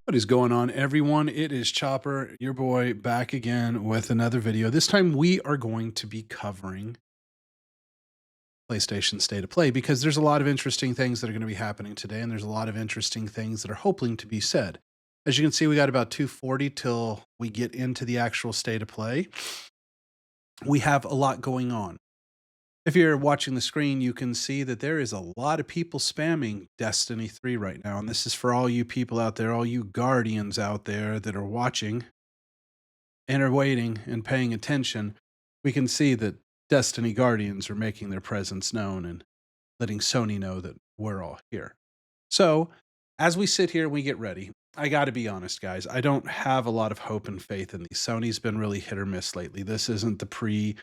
What is going on, everyone? It is Chopper, your boy, back again with another video. This time we are going to be covering PlayStation State of Play because there's a lot of interesting things that are going to be happening today, and there's a lot of interesting things that are hoping to be said. As you can see, we got about 2:40 till we get into the actual State of Play. We have a lot going on. If you're watching the screen, you can see that there is a lot of people spamming Destiny 3 right now. And this is for all you people out there, all you guardians out there that are watching and are waiting and paying attention. We can see that Destiny Guardians are making their presence known and letting Sony know that we're all here. So as we sit here and we get ready, I got to be honest, guys, I don't have a lot of hope and faith in these. Sony's been really hit or miss lately. This isn't the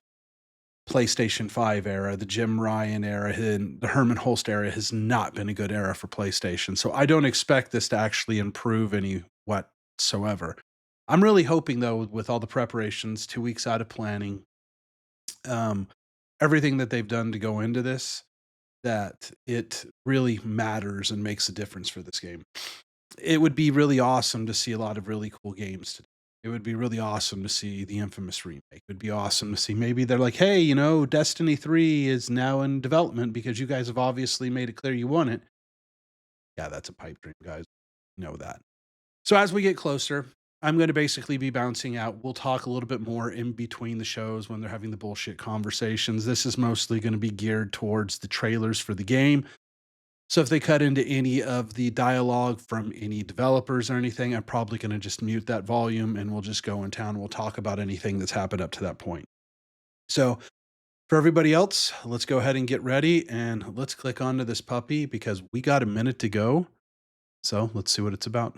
PlayStation 5 era, the Jim Ryan era, and the Herman Holst era has not been a good era for PlayStation. So I don't expect this to actually improve any whatsoever. I'm really hoping, though, with all the preparations, 2 weeks out of planning, everything that they've done to go into this, that it really matters and makes a difference for this game. It would be really awesome to see a lot of really cool games today. It would be really awesome to see the infamous remake. It would be awesome to see maybe they're like, hey, you know, Destiny 3 is now in development because you guys have obviously made it clear you want it. Yeah, that's a pipe dream, guys. You know that. So as we get closer, I'm going to basically be bouncing out. We'll talk a little bit more in between the shows when they're having the bullshit conversations. This is mostly going to be geared towards the trailers for the game. So if they cut into any of the dialogue from any developers or anything, I'm probably going to just mute that volume and we'll just go in town. We'll talk about anything that's happened up to that point. So for everybody else, let's go ahead and get ready and let's click onto this puppy because we got a minute to go. So let's see what it's about.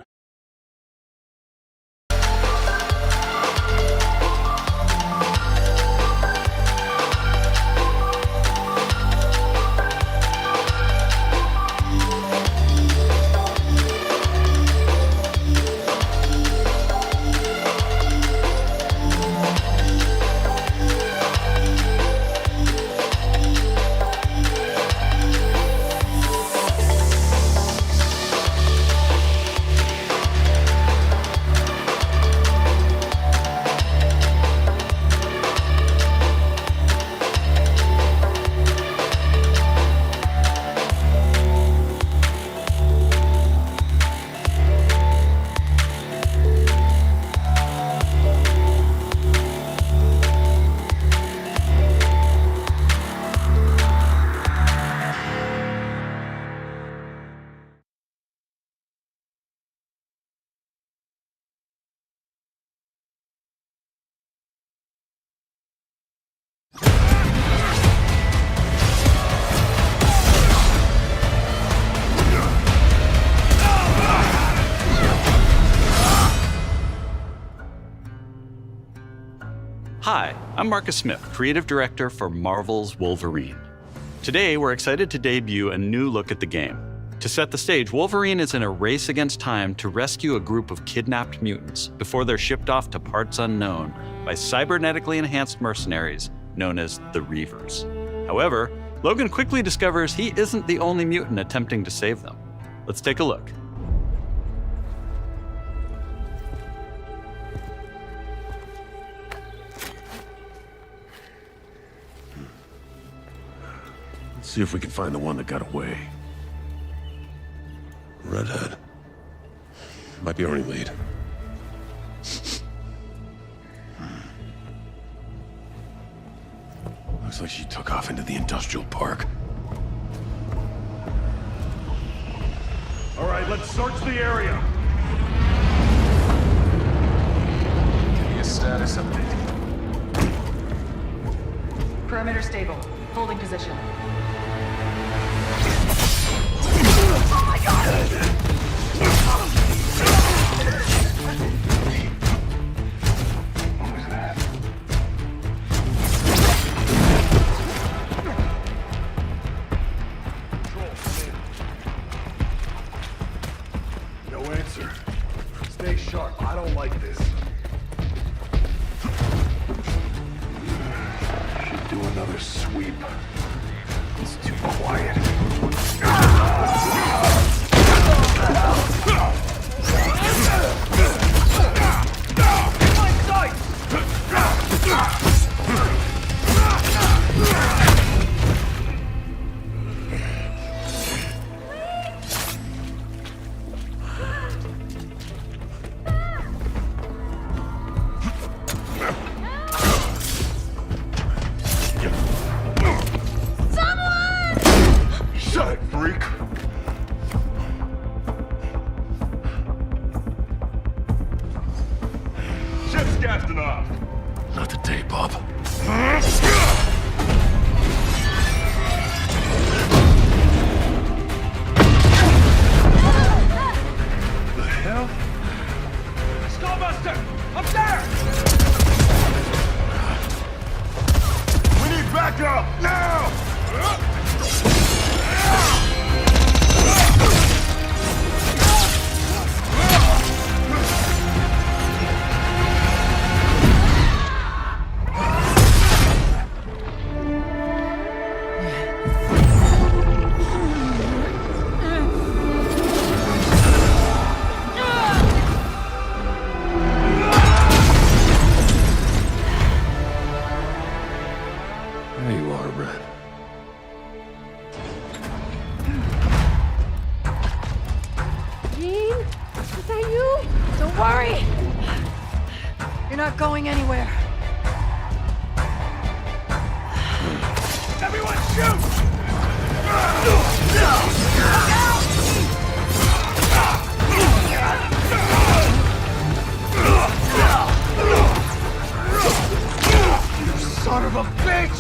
Hi, I'm Marcus Smith, Creative Director for Marvel's Wolverine. Today, we're excited to debut a new look at the game. To set the stage, Wolverine is in a race against time to rescue a group of kidnapped mutants before they're shipped off to parts unknown by cybernetically enhanced mercenaries known as the Reavers. However, Logan quickly discovers he isn't the only mutant attempting to save them. Let's take a look. See if we can find the one that got away. Redhead. Might be our only lead. Looks like she took off into the industrial park. All right, let's search the area. Give me a status update. Perimeter stable. Holding position. Oh my God! What was that? No answer. Stay sharp. I don't like this. Should do another sweep. It's too quiet. Not today, Bob. The hell? Skullbuster! Up there! We need backup! Now! There you are, Red. Jean? Is that you? Don't worry! You're not going anywhere. Everyone shoot! Son of a bitch!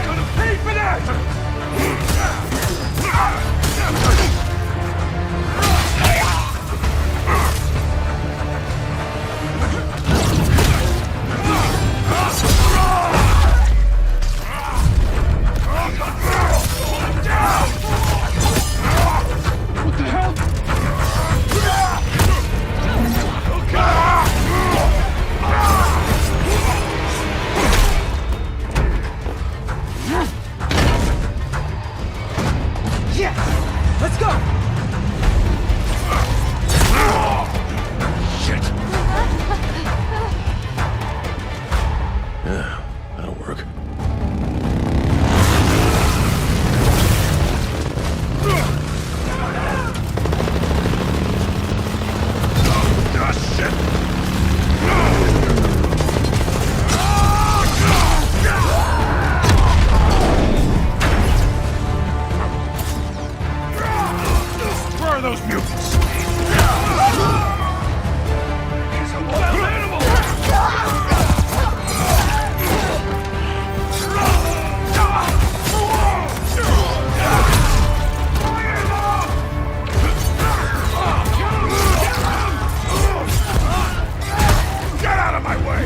Gonna pay for that! What the hell? Yes! Let's go! Shit. Yeah, that'll work. Ah, shit! Where are those mutants? He's a wild animal! Get out of my way!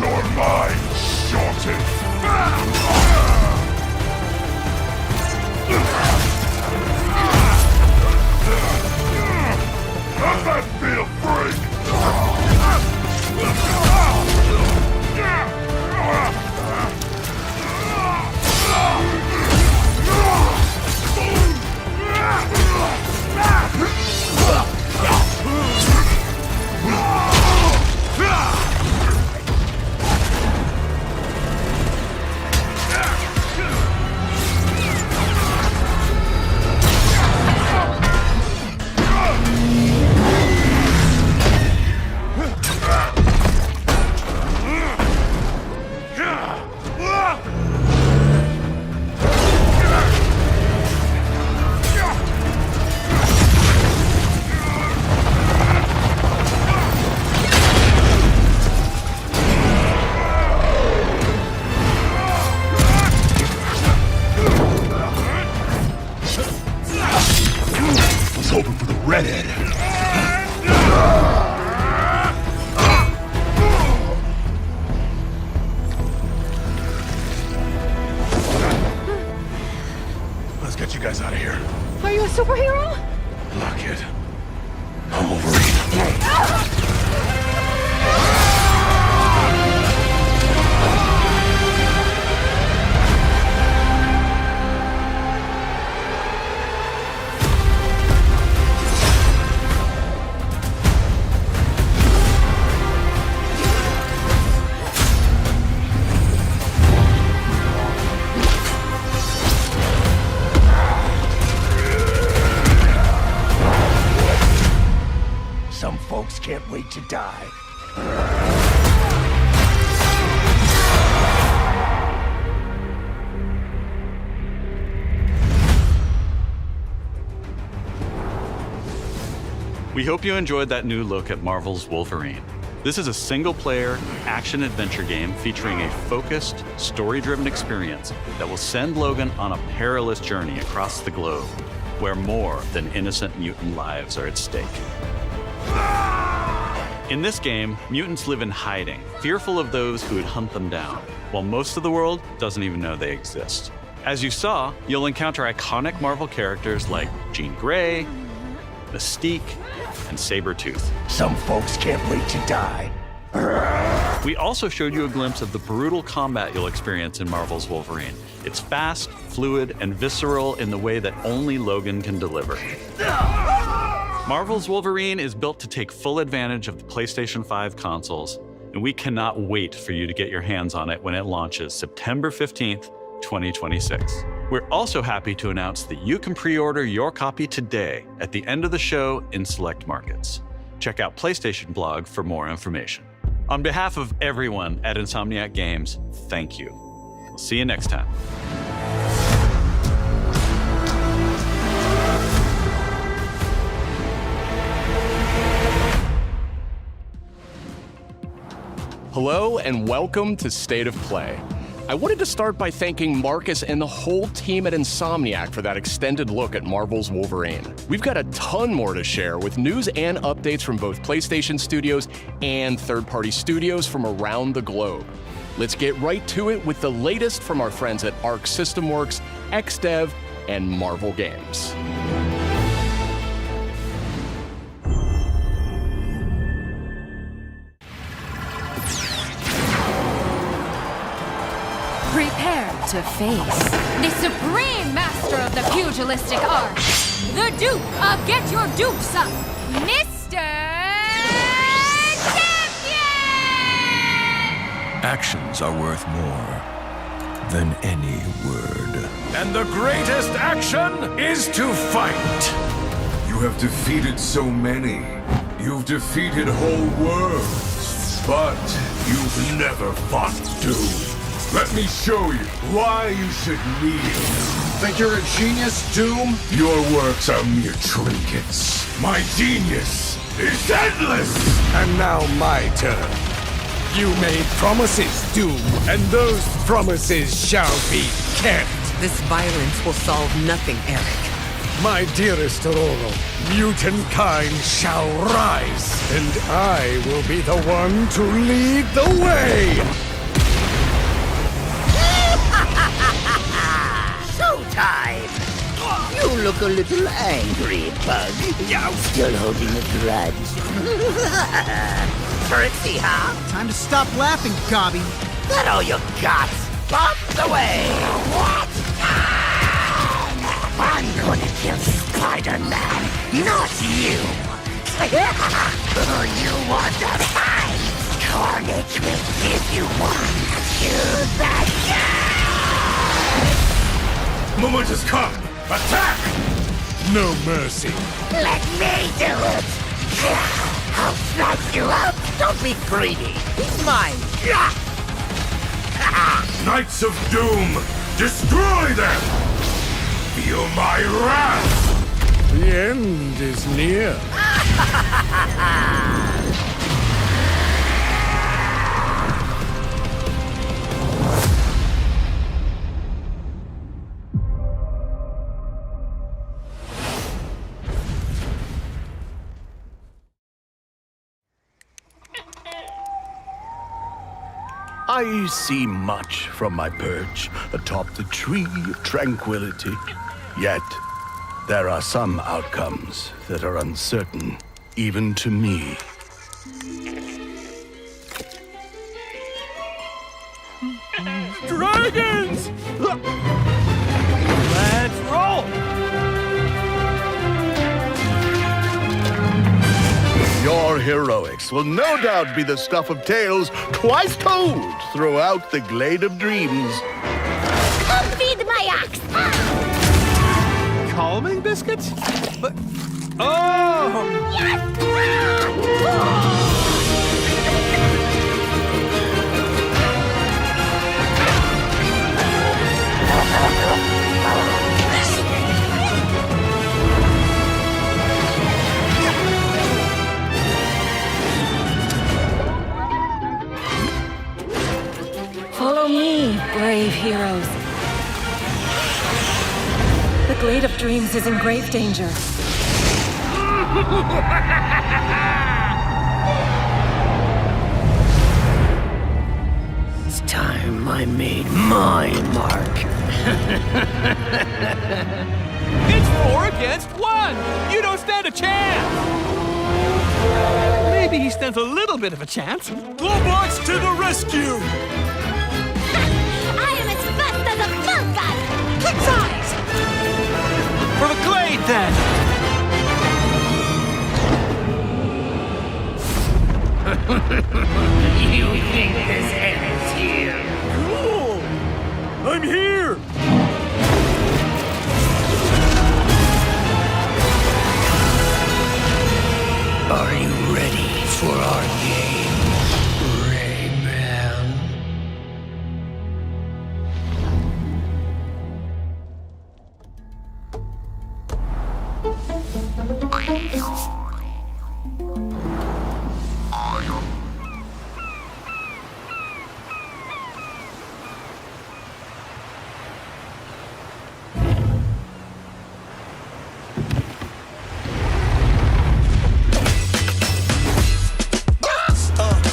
You're mine, Shorty! How's that feel, hoping for the redhead. Let's get you guys out of here. Are you a superhero? Lock it. I'm Wolverine. can't wait to die. We hope you enjoyed that new look at Marvel's Wolverine. This is a single-player, action-adventure game featuring a focused, story-driven experience that will send Logan on a perilous journey across the globe, where more than innocent mutant lives are at stake. In this game, mutants live in hiding, fearful of those who would hunt them down, while most of the world doesn't even know they exist. As you saw, you'll encounter iconic Marvel characters like Jean Grey, Mystique, and Sabretooth. Some folks can't wait to die. We also showed you a glimpse of the brutal combat you'll experience in Marvel's Wolverine. It's fast, fluid, and visceral in the way that only Logan can deliver. Marvel's Wolverine is built to take full advantage of the PlayStation 5 consoles, and we cannot wait for you to get your hands on it when it launches September 15th, 2026. We're also happy to announce that you can pre-order your copy today at the end of the show in select markets. Check out PlayStation Blog for more information. On behalf of everyone at Insomniac Games, thank you. We'll see you next time. Hello and welcome to State of Play. I wanted to start by thanking Marcus and the whole team at Insomniac for that extended look at Marvel's Wolverine. We've got a ton more to share with news and updates from both PlayStation studios and third-party studios from around the globe. Let's get right to it with the latest from our friends at Arc System Works, XDev, and Marvel Games. Prepare to face the supreme master of the pugilistic art, the Duke of Get Your Dukes Up, Mr. Champion! Actions are worth more than any word. And the greatest action is to fight. You have defeated so many. You've defeated whole worlds. But you've never fought Doom. Let me show you why you should kneel. Think you're a genius, Doom? Your works are mere trinkets. My genius is endless! And now my turn. You made promises, Doom, and those promises shall be kept. This violence will solve nothing, Eric. My dearest Aurora, mutant kind shall rise, and I will be the one to lead the way! Showtime! You look a little angry, Bug. Still holding a grudge. Trixie, huh? Time to stop laughing, Gobby. That all you got? Bump the way! What? I'm gonna kill Spider-Man, not you! You want to fight? Carnage will give you one. Choose that. Moment has come! Attack! No mercy. Let me do it! I'll slice you up! Don't be greedy! He's mine! Knights of Doom, destroy them! Feel my wrath! The end is near. I see much from my perch atop the tree of tranquility. Yet, there are some outcomes that are uncertain, even to me. Dragons! Let's roll! Your heroics will no doubt be the stuff of tales twice told throughout the Glade of Dreams. Come feed my ox! Calming biscuits? But Follow me, brave heroes. The Glade of Dreams is in grave danger. It's time I made my mark. It's 4 against 1! You don't stand a chance! Maybe he stands a little bit of a chance. Globots to the rescue! I am as fast as a falcon! Capsize! For the Glade, then! You think this ends here? Cool! I'm here! Are you ready for our game, Rayman?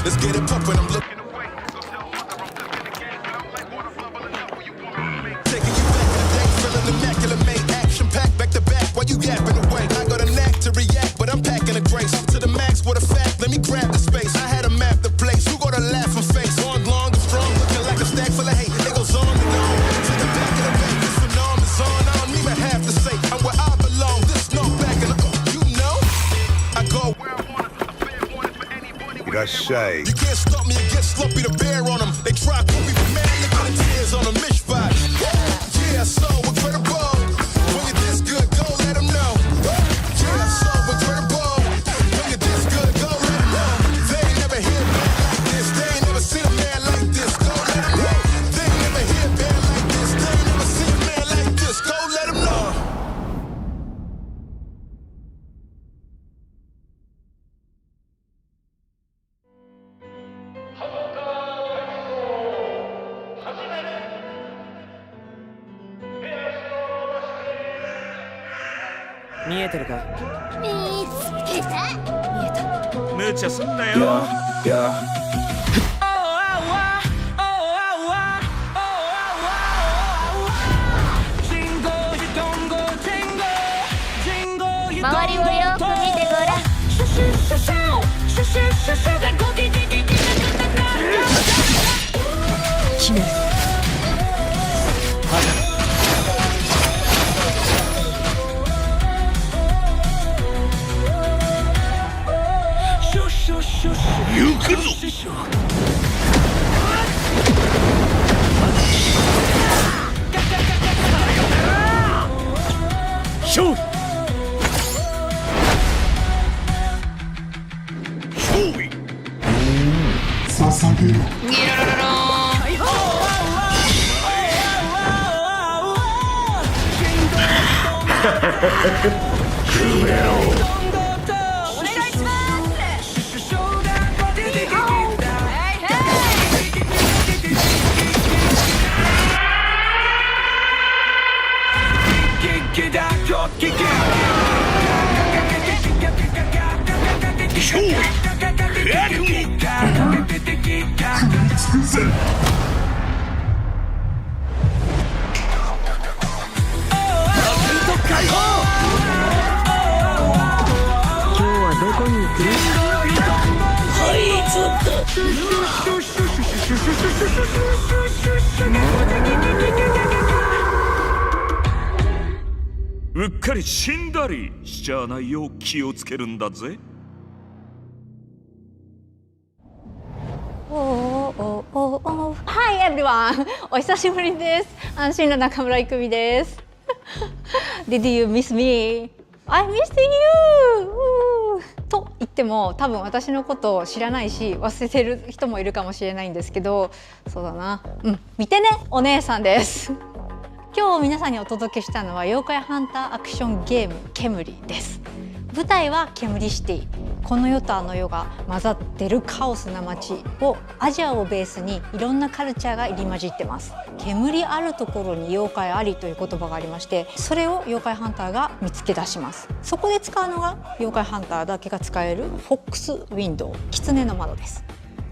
Let's get it pumping, I'm looking. Taking you back to the day, feeling immaculate, made action packed back to back while you yapping away. I got a knack to react, but I'm packing a grace to the max with a fact. Let me grab the space. I had to map the place. Who gonna laugh and face? On long and strong, looking like a stack full of hate. It goes on and on. To the back of the bank, this phenomenon's on. I don't even have to say I'm where I belong. This no back in the you know. I go where I want to. I say. You can't stop me and get sloppy to bear on them. They try to put me for mad, look at the tears on a mishpat. Yeah, so incredible. When you're this good, go let them know. Yeah, so incredible. When you're this good, go let them know. They ain't never hear a band like this. They ain't never seen a man like this. Go let them know. They ain't never hear a band like this. They ain't never seen a man like this. Go let them know. Shoot!うっかり死んだりしちゃわないよう気をつけるんだぜ。Hi everyone! お久しぶりです。安心の中村郁美です。Did you miss me? I missed you! と言っても多分私のことを知らないし忘れてる人もいるかもしれないんですけど、そうだな、見てねお姉さんです。今日皆さんにお届けしたのは妖怪ハンターアクションゲームケムリです。舞台はケムリシティ。この世とあの世が混ざってるカオスな街をアジアをベースにいろんなカルチャーが入り混じってます。煙あるところに妖怪ありという言葉がありまして、それを妖怪ハンターが見つけ出します。そこで使うのが妖怪ハンターだけが使えるフォックスウィンドウ、狐の窓です。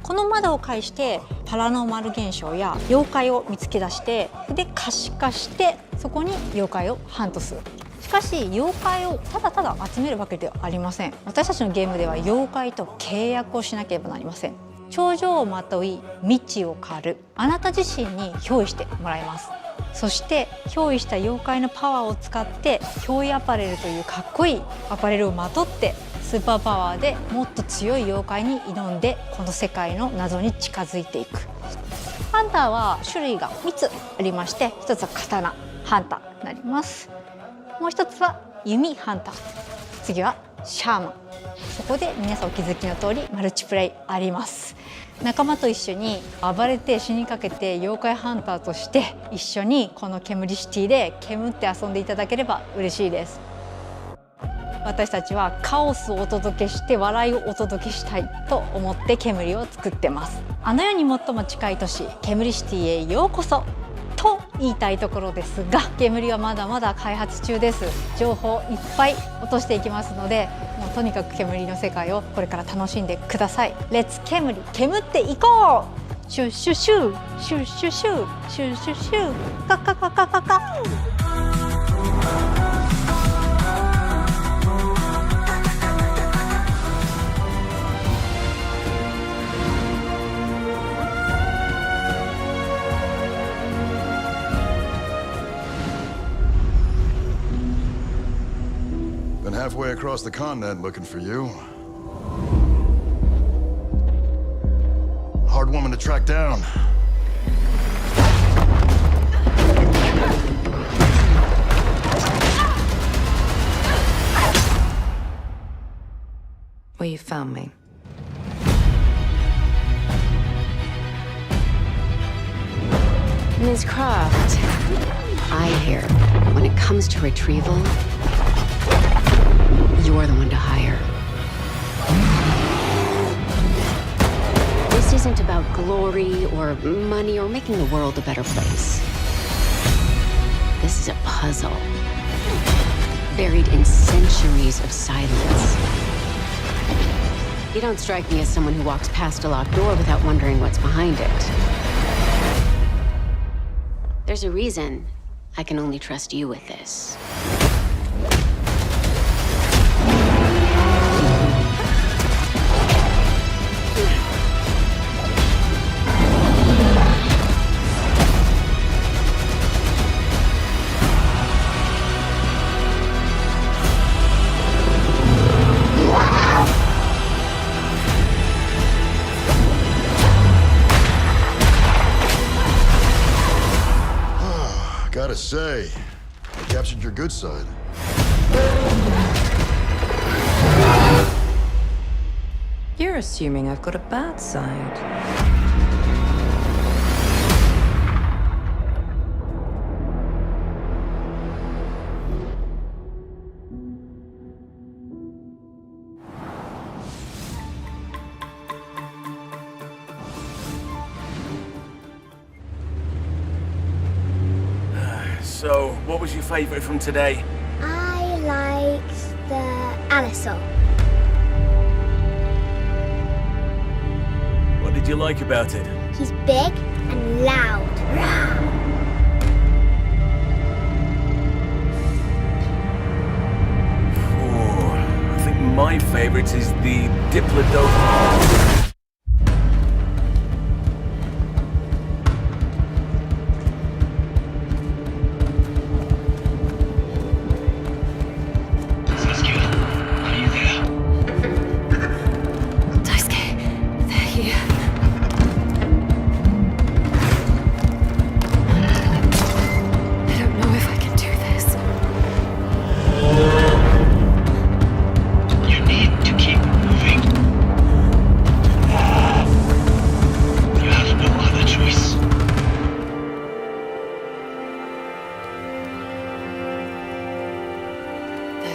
この窓を介してパラノーマル現象や妖怪を見つけ出して、で可視化してそこに妖怪をハントする。しかし妖怪をただただ集めるわけではありません。私たちのゲームでは妖怪と契約をしなければなりません。頂上をまとい道を狩る、あなた自身に憑依してもらいます。そして憑依した妖怪のパワーを使って憑依アパレルというかっこいいアパレルをまとってスーパーパワーでもっと強い妖怪に挑んでこの世界の謎に近づいていく。ハンターは種類が3つありまして、1つは刀ハンターになります。もう1つは弓ハンター、次はシャーマン。そこで皆さんお気づきの通りマルチプレイあります。仲間と一緒に暴れて死にかけて妖怪ハンターとして一緒にこの煙シティで煙って遊んでいただければ嬉しいです。私たちはカオスをお届けして笑いをお届けしたいと思って煙を作ってます。あの世に最も近い都市煙シティへようこそと言いたいところですが、煙はまだまだ開発中です。情報いっぱい落としていきますので、もうとにかく煙の世界をこれから楽しんでください。レッツ煙、煙っていこう。シュッシュシュシュッシュシュシュッシュシュカカカカカカ。Halfway across the continent looking for you. Hard woman to track down. Well, you found me. Ms. Croft, I hear when it comes to retrieval, you're the one to hire. This isn't about glory or money or making the world a better place. This is a puzzle, buried in centuries of silence. You don't strike me as someone who walks past a locked door without wondering what's behind it. There's a reason I can only trust you with this. Gotta say, I captured your good side. You're assuming I've got a bad side. So, what was your favourite from today? I liked the Alisol. What did you like about it? He's big and loud. I think my favourite is the Diplodocus.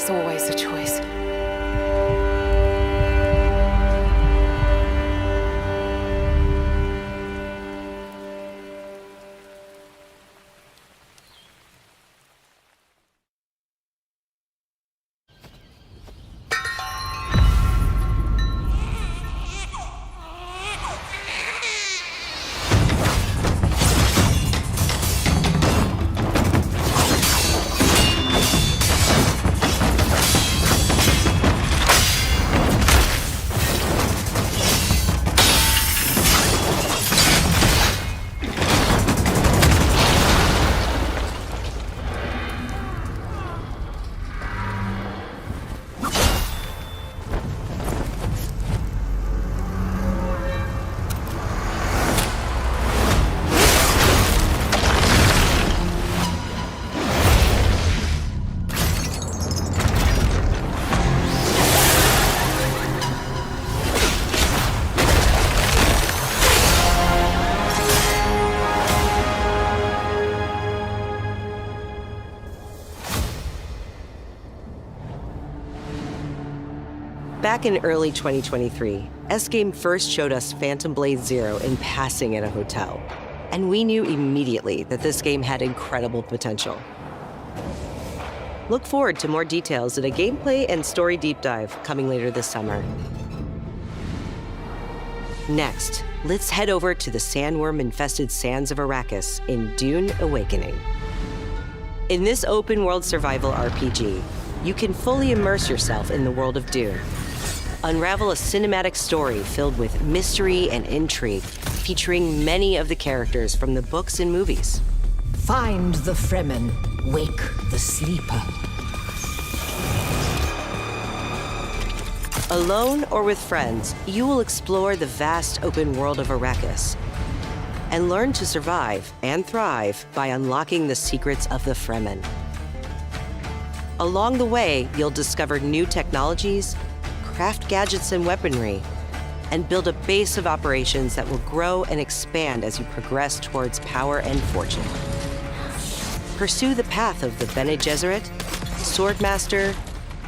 is always a choice. Back in early 2023, S-Game first showed us Phantom Blade Zero in passing at a hotel, and we knew immediately that this game had incredible potential. Look forward to more details in a gameplay and story deep dive coming later this summer. Next, let's head over to the sandworm-infested sands of Arrakis in Dune Awakening. In this open-world survival RPG, you can fully immerse yourself in the world of Dune. Unravel a cinematic story filled with mystery and intrigue, featuring many of the characters from the books and movies. Find the Fremen, wake the sleeper. Alone or with friends, you will explore the vast open world of Arrakis and learn to survive and thrive by unlocking the secrets of the Fremen. Along the way, you'll discover new technologies, craft gadgets and weaponry, and build a base of operations that will grow and expand as you progress towards power and fortune. Pursue the path of the Bene Gesserit, Swordmaster,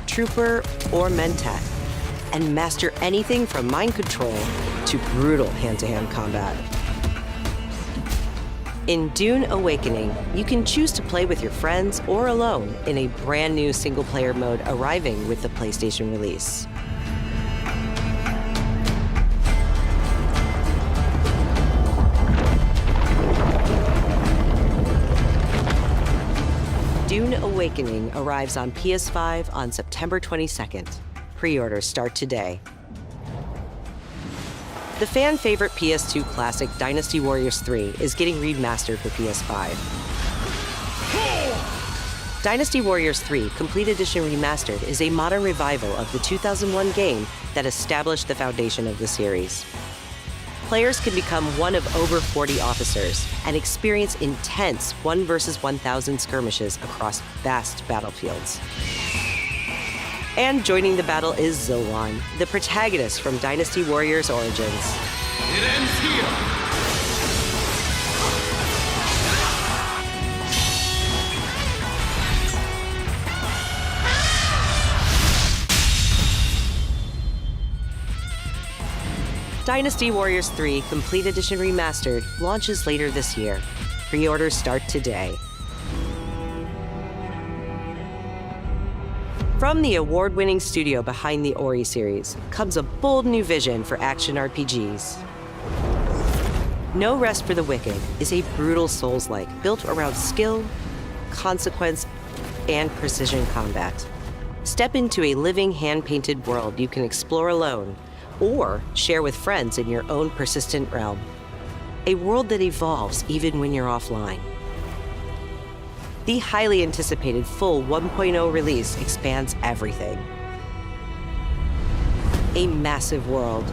Trooper, or Mentat, and master anything from mind control to brutal hand-to-hand combat. In Dune Awakening, you can choose to play with your friends or alone in a brand new single-player mode arriving with the PlayStation release. Dune Awakening arrives on PS5 on September 22nd. Pre-orders start today. The fan-favorite PS2 classic Dynasty Warriors 3 is getting remastered for PS5. Dynasty Warriors 3 Complete Edition Remastered is a modern revival of the 2001 game that established the foundation of the series. Players can become one of over 40 officers and experience intense 1 versus 1,000 skirmishes across vast battlefields. And joining the battle is Zilwan, the protagonist from Dynasty Warriors Origins. It ends here! Dynasty Warriors 3 Complete Edition Remastered launches later this year. Pre-orders start today. From the award-winning studio behind the Ori series comes a bold new vision for action RPGs. No Rest for the Wicked is a brutal Souls-like built around skill, consequence, and precision combat. Step into a living hand-painted world you can explore alone or share with friends in your own persistent realm. A world that evolves even when you're offline. The highly anticipated full 1.0 release expands everything. A massive world,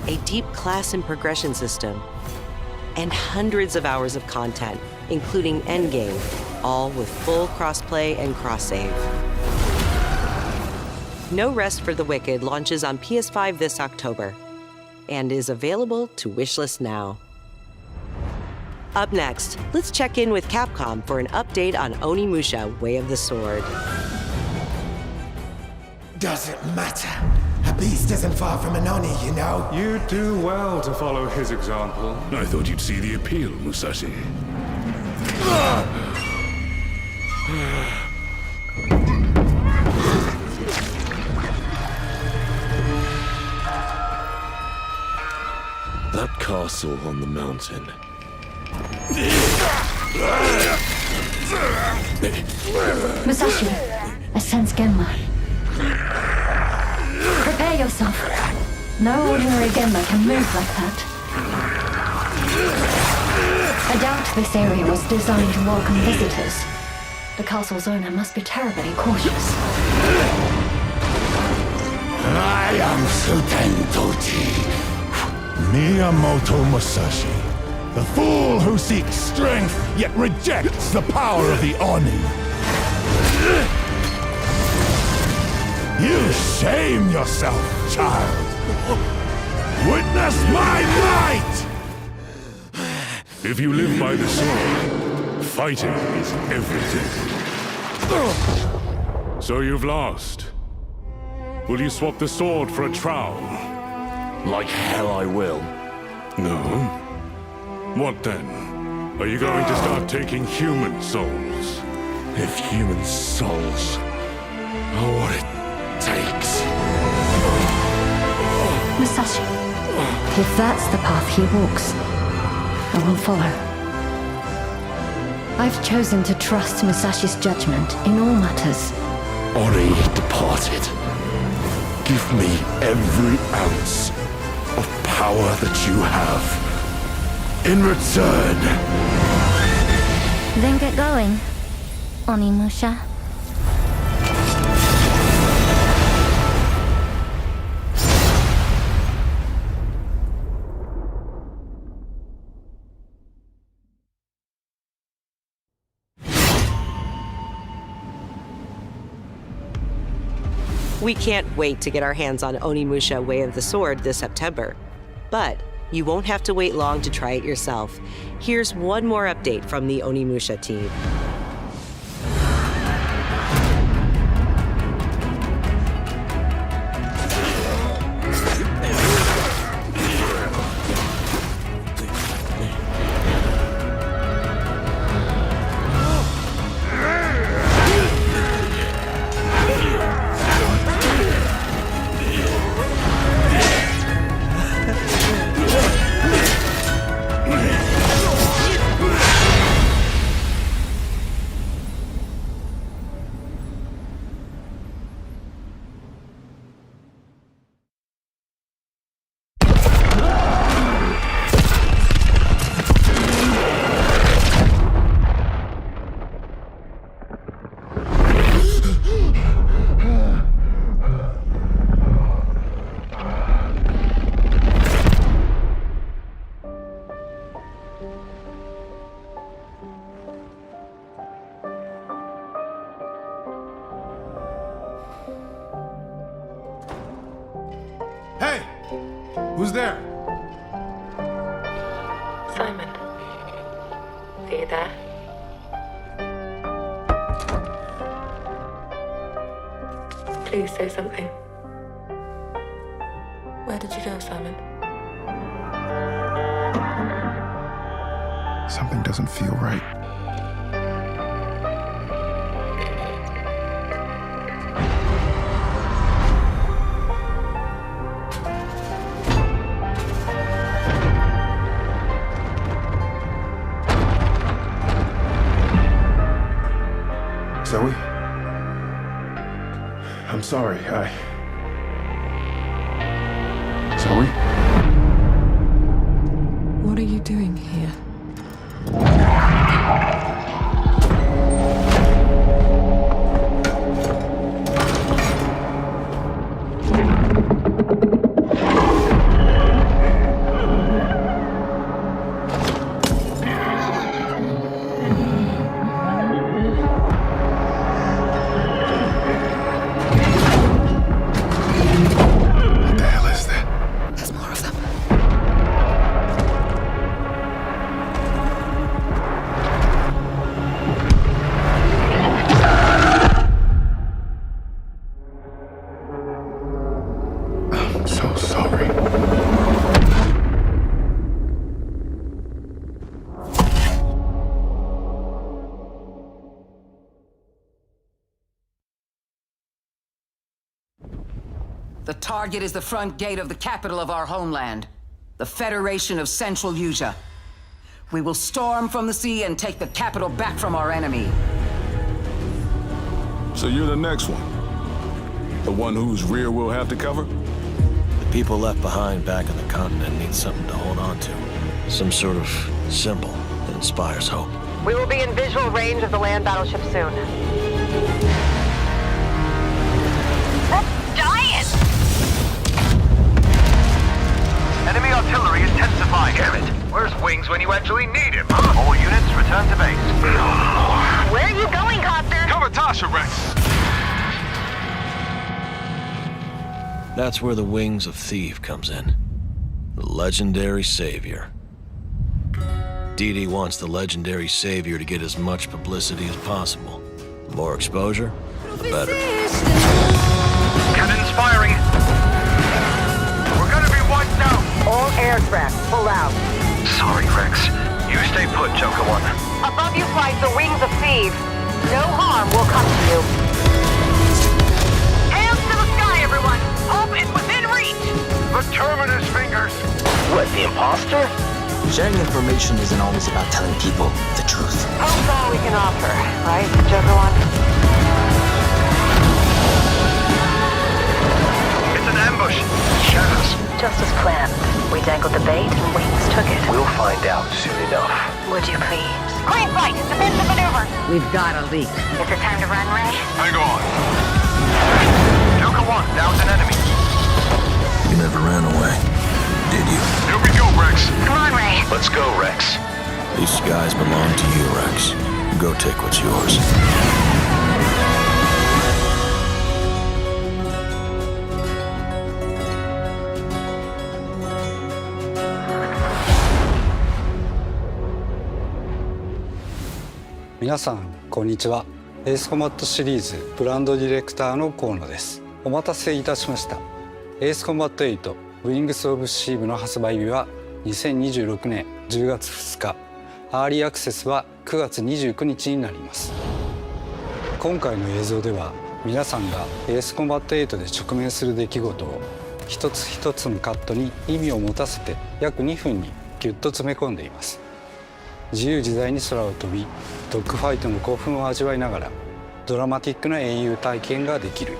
a deep class and progression system, and hundreds of hours of content, including endgame, all with full crossplay and cross-save. No Rest for the Wicked launches on PS5 this October and is available to wishlist now. Up next, let's check in with Capcom for an update on Onimusha Way of the Sword. Doesn't matter. A beast isn't far from an Oni, you know. You'd do well to follow his example. I thought you'd see the appeal, Musashi. That castle on the mountain. Musashi, I sense Genma. Prepare yourself. No ordinary Genma can move like that. I doubt this area was designed to welcome visitors. The castle's owner must be terribly cautious. I am Suten Tochi, Miyamoto Musashi, the fool who seeks strength yet rejects the power of the Oni. You shame yourself, child. Witness my might! If you live by the sword, fighting is everything. So you've lost. Will you swap the sword for a trowel? Like hell I will. No? What then? Are you going to start taking human souls? If human souls are what it takes. Musashi, if that's the path he walks, I will follow. I've chosen to trust Musashi's judgment in all matters. Ori departed. Give me every ounce of power that you have. In return. Then get going, Onimusha. We can't wait to get our hands on Onimusha Way of the Sword this September. But you won't have to wait long to try it yourself. Here's one more update from the Onimusha team. Hey! Who's there? Simon. Are you there? Please say something. Where did you go, Simon? Something doesn't feel right. Zoe? I'm sorry, Zoe? What are you doing here? The target is the front gate of the capital of our homeland, the Federation of Central Asia. We will storm from the sea and take the capital back from our enemy. So you're the next one? The one whose rear we'll have to cover? The people left behind back on the continent need something to hold on to. Some sort of symbol that inspires hope. We will be in visual range of the land battleship soon. That's giant! Enemy artillery intensifying. Damn it! Where's Wings when you actually need him, huh? All units return to base. Where are you going, Copter? Cover Tasha, Rex! That's where the Wings of Thief comes in. The legendary savior. Dee Dee wants the legendary savior to get as much publicity as possible. The more exposure, the better. Cannons firing. We're gonna be wiped out. All aircraft, pull out. Sorry, Rex. You stay put, Joker 1. Above you flies the Wings of Thieves. No harm will come to you. Hands to the sky, everyone! Hope is within reach! The Terminus fingers! What, the imposter? Sharing information isn't always about telling people the truth. Hope's all we can offer, right, Joker 1? It's an ambush! Shadows. Just as planned. We dangled the bait and Wings took it. We'll find out soon enough. Would you please? Green fight! Defensive maneuver! We've got a leak. Is it time to run, Ray? Hang on. Joker 1, down's an enemy. You never ran away, did you? Here we go, Rex. Come on, Ray. Let's go, Rex. These skies belong to you, Rex. Go take what's yours.皆さんこんにちは。エースコマットシリーズブランドディレクターの河野です。お待たせいたしました。エースコンバット8ウィングスオブシーブの発売日は2026年10月2日、アーリーアクセスは9月29日になります。今回の映像では皆さんがエースコンバット8で直面する出来事を一つ一つのカットに意味を持たせて約2分にギュッと詰め込んでいます。自由自在に空を飛び、ドッグファイトの興奮を味わいながらドラマティックな英雄体験ができる。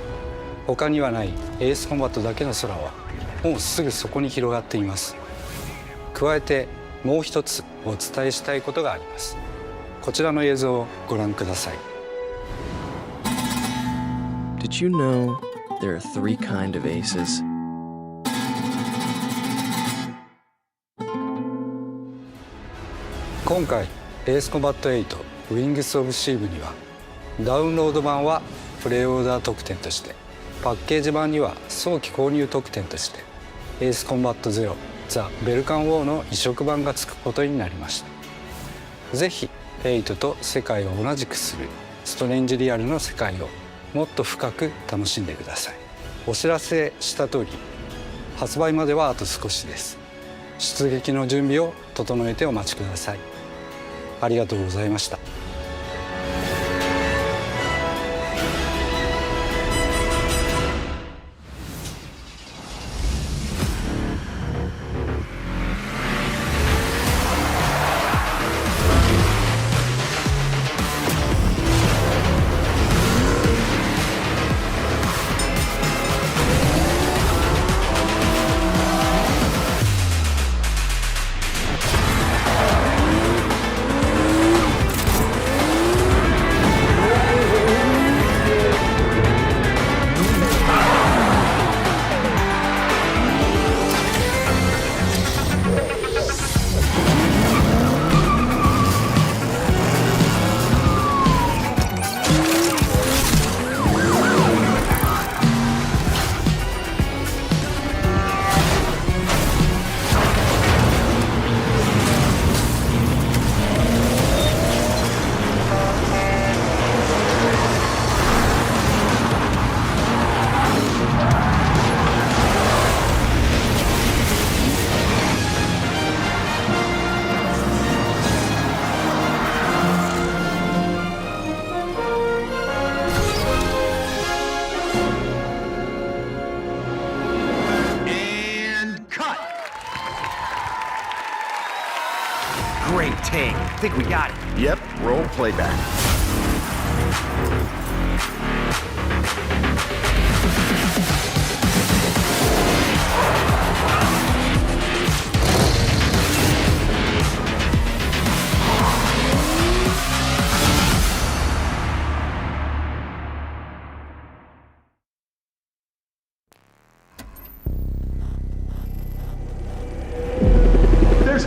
他にはないエースコンバットだけの空はもうすぐそこに広がっています。加えてもう一つお伝えしたいことがあります。こちらの映像をご覧ください。 Did you know there are 3 kinds of aces? 今回エースコンバット8ウィングスオブシーブにはダウンロード版はプレイオーダー特典として、パッケージ版には早期購入特典としてエースコンバット0ザ・ベルカンウォーの移植版がつくことになりました。ぜひ8と世界を同じくするストレンジリアルの世界をもっと深く楽しんでください。お知らせした通り発売まではあと少しです。出撃の準備を整えてお待ちください。ありがとうございました。think we got it. Yep, roll playback.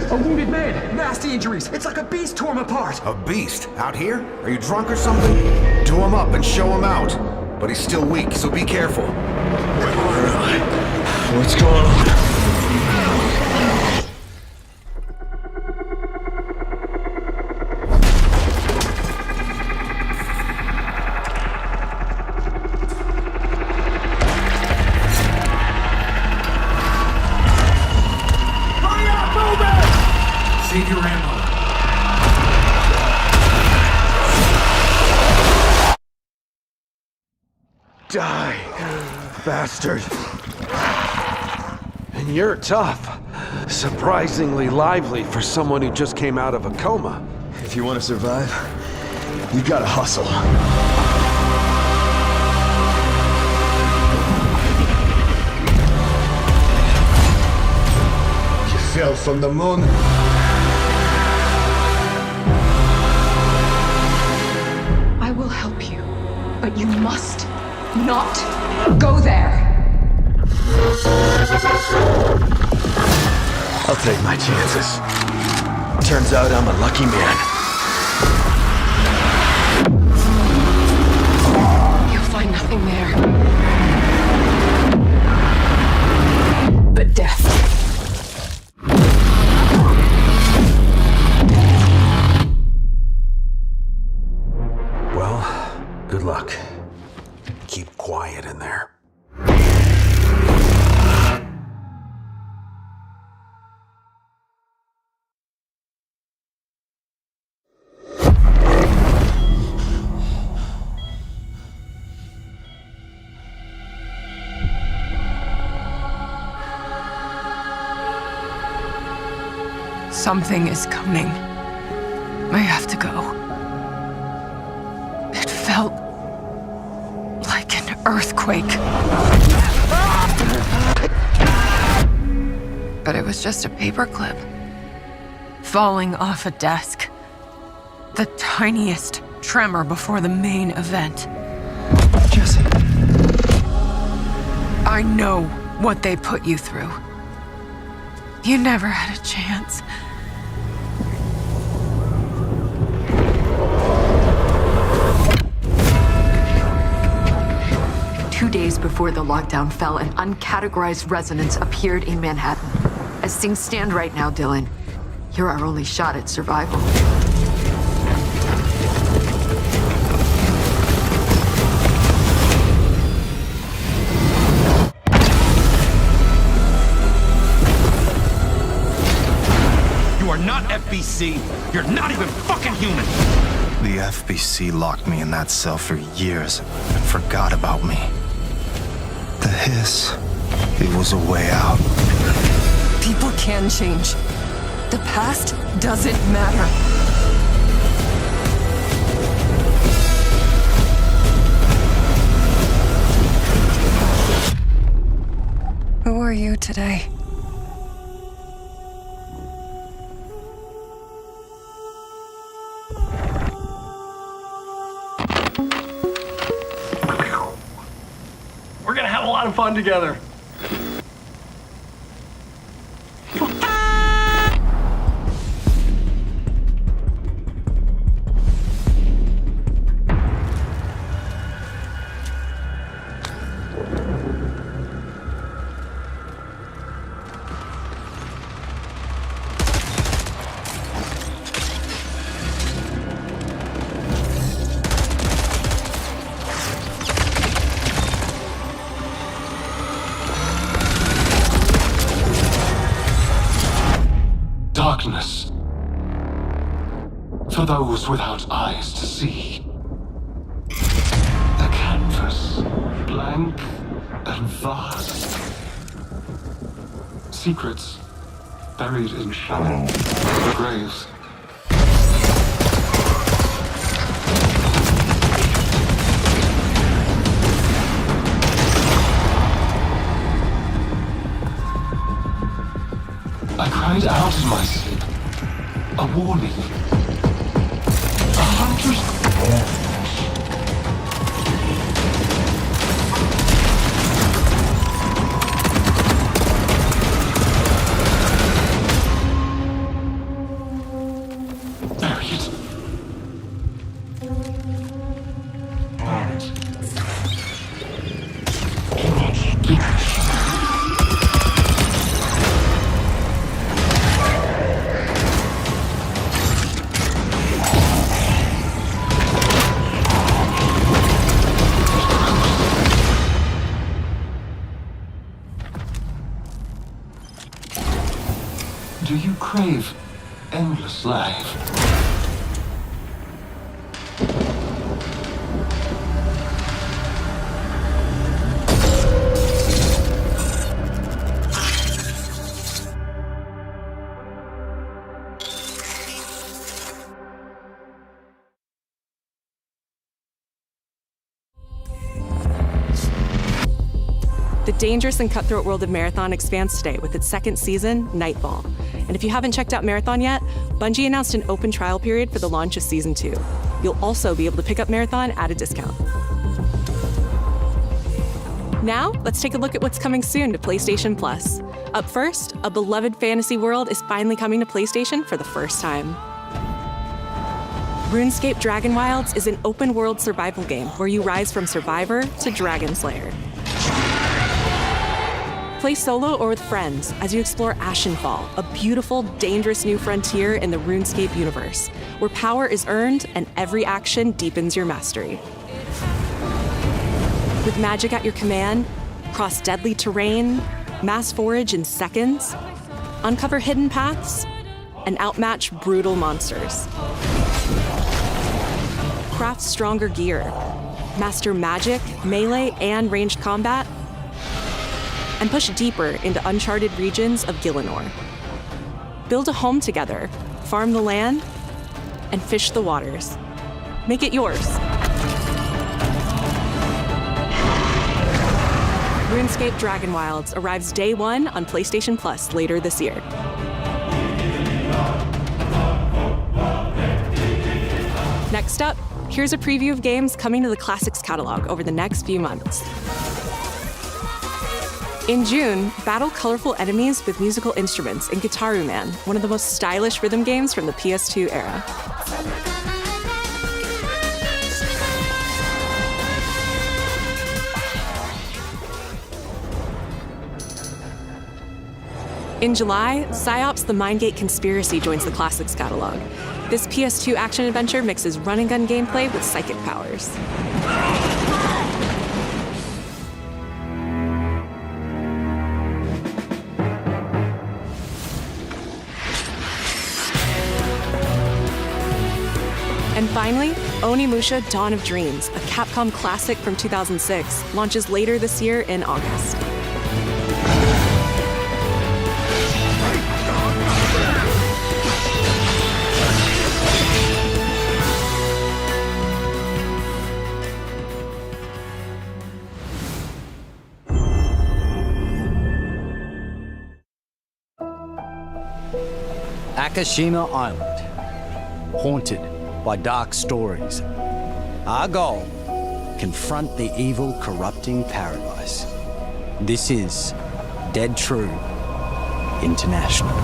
A wounded man! Nasty injuries! It's like a beast tore him apart! A beast? Out here? Are you drunk or something? Do him up and show him out. But he's still weak, so be careful. What's going on? Save your ammo. Die, bastard. And you're tough. Surprisingly lively for someone who just came out of a coma. If you want to survive, you gotta hustle. You fell from the moon. I will help you, but you must not go there. I'll take my chances. Turns out I'm a lucky man. You'll find nothing there but death. Good luck. Keep quiet in there. Something is coming. I have to go. It felt like an earthquake. But it was just a paperclip falling off a desk. The tiniest tremor before the main event. Jesse. I know what they put you through. You never had a chance. 2 days before the lockdown fell, an uncategorized resonance appeared in Manhattan. As things stand right now, Dylan, you're our only shot at survival. You are not FBC. You're not even fucking human. The FBC locked me in that cell for years and forgot about me. The hiss, it was a way out. People can change. The past doesn't matter. Who are you today? We're gonna have a lot of fun together. Darkness. For those without eyes to see. A canvas, blank and vast. Secrets buried in shallow graves. warning. A hunter's... Do you crave endless life? The dangerous and cutthroat world of Marathon expands today with its second season, Nightfall. And if you haven't checked out Marathon yet, Bungie announced an open trial period for the launch of Season 2. You'll also be able to pick up Marathon at a discount. Now, let's take a look at what's coming soon to PlayStation Plus. Up first, a beloved fantasy world is finally coming to PlayStation for the first time. Runescape Dragonwilds is an open-world survival game where you rise from survivor to dragon slayer. Play solo or with friends as you explore Ashenfall, a beautiful, dangerous new frontier in the RuneScape universe, where power is earned and every action deepens your mastery. With magic at your command, cross deadly terrain, mass forage in seconds, uncover hidden paths, and outmatch brutal monsters. Craft stronger gear, master magic, melee, and ranged combat, and push deeper into uncharted regions of Gielinor. Build a home together, farm the land, and fish the waters. Make it yours. RuneScape Dragonwilds arrives day one on PlayStation Plus later this year. Next up, here's a preview of games coming to the Classics catalog over the next few months. In June, battle colorful enemies with musical instruments in Guitaru Man, one of the most stylish rhythm games from the PS2 era. In July, PsyOps The Mindgate Conspiracy joins the Classics catalog. This PS2 action-adventure mixes run-and-gun gameplay with psychic powers. And finally, Onimusha Dawn of Dreams, a Capcom classic from 2006, launches later this year in August. Akashima Island, haunted by dark stories. Our goal, confront the evil, corrupting paradise. This is Dead True International.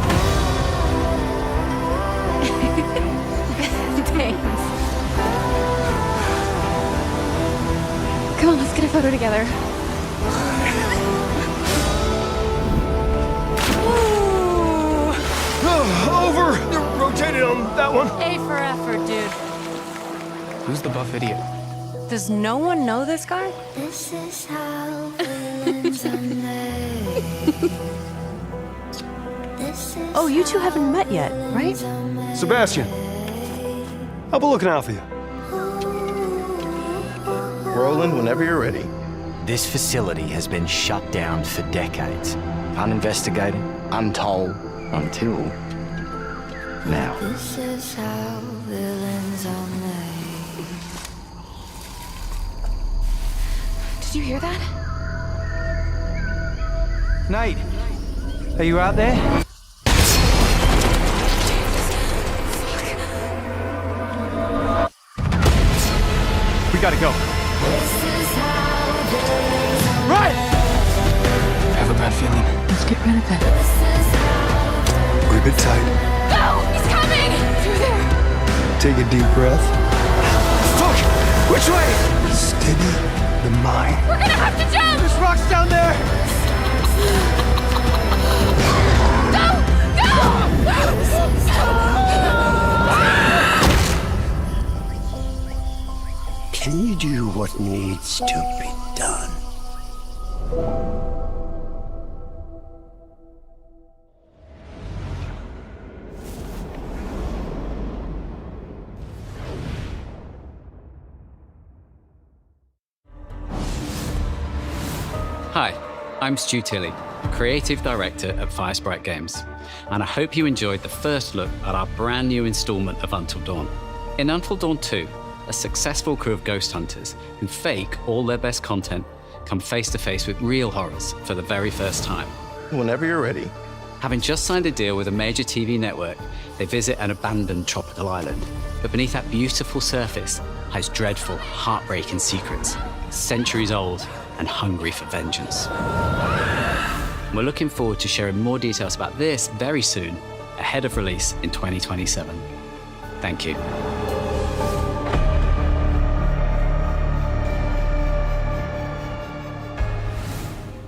Thanks. Come on, let's get a photo together. Over! Rotated on that one. A for effort, dude. Who's the buff idiot? Does no one know this guy? This is how villains are made. Oh, you two haven't met yet, right? Sebastian, I'll be looking out for you. Roland, whenever you're ready. This facility has been shut down for decades. Uninvestigated, untold, until now. This is how villains are made. Did you hear that? Nate, are you out there? We gotta go. Right! I have a bad feeling. Let's get rid of it. Grip it tight. No! He's coming! Through there! Take a deep breath. Fuck! Which way? Steady the mind. We're gonna have to jump! There's rocks down there! Can you do what needs to be done? Hi, I'm Stu Tilley, Creative Director at Firesprite Games, and I hope you enjoyed the first look at our brand new installment of Until Dawn. In Until Dawn 2, a successful crew of ghost hunters who fake all their best content come face to face with real horrors for the very first time. Whenever you're ready. Having just signed a deal with a major TV network, they visit an abandoned tropical island. But beneath that beautiful surface hides dreadful, heartbreaking secrets, centuries old and hungry for vengeance. We're looking forward to sharing more details about this very soon, ahead of release in 2027. Thank you.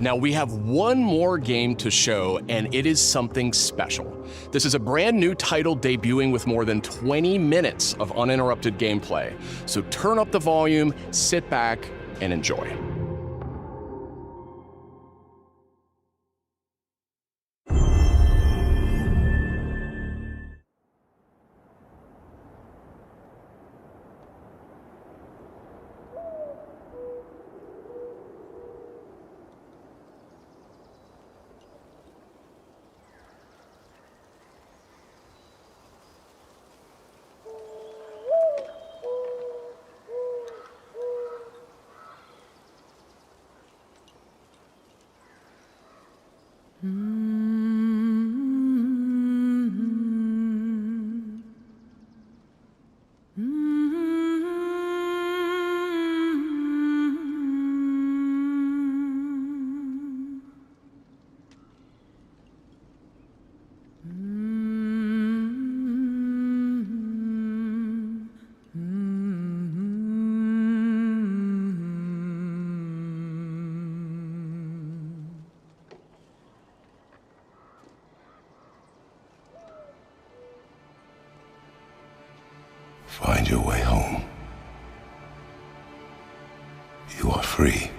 Now we have one more game to show, and it is something special. This is a brand new title debuting with more than 20 minutes of uninterrupted gameplay. So turn up the volume, sit back, and enjoy. Find your way home. You are free.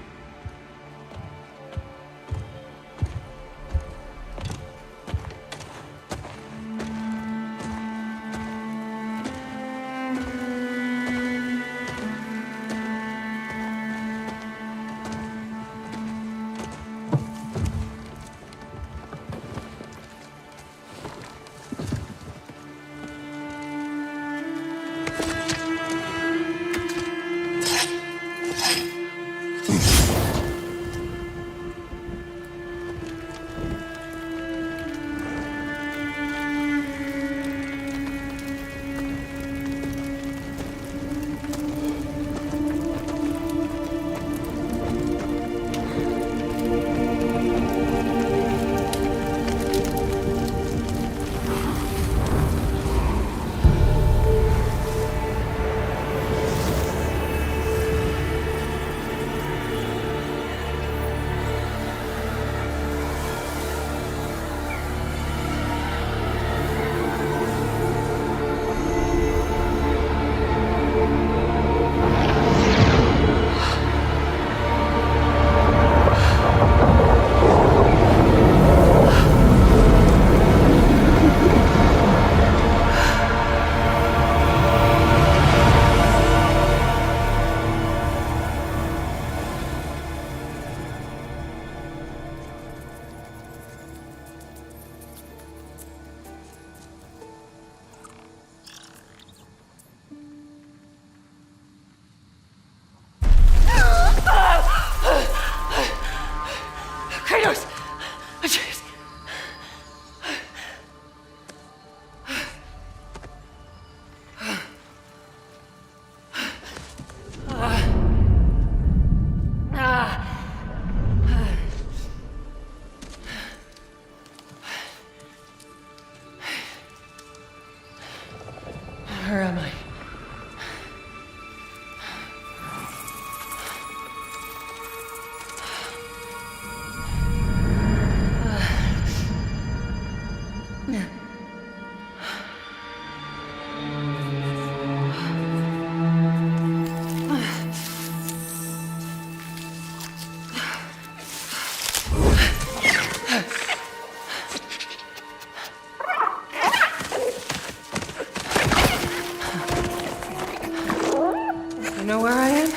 I am?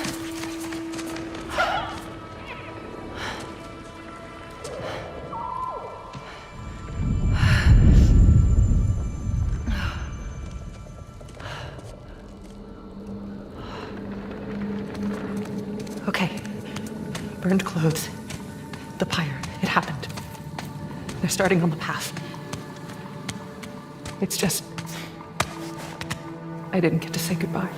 Okay. Burned clothes. The pyre. It happened. They're starting on the path. It's just... I didn't get to say goodbye.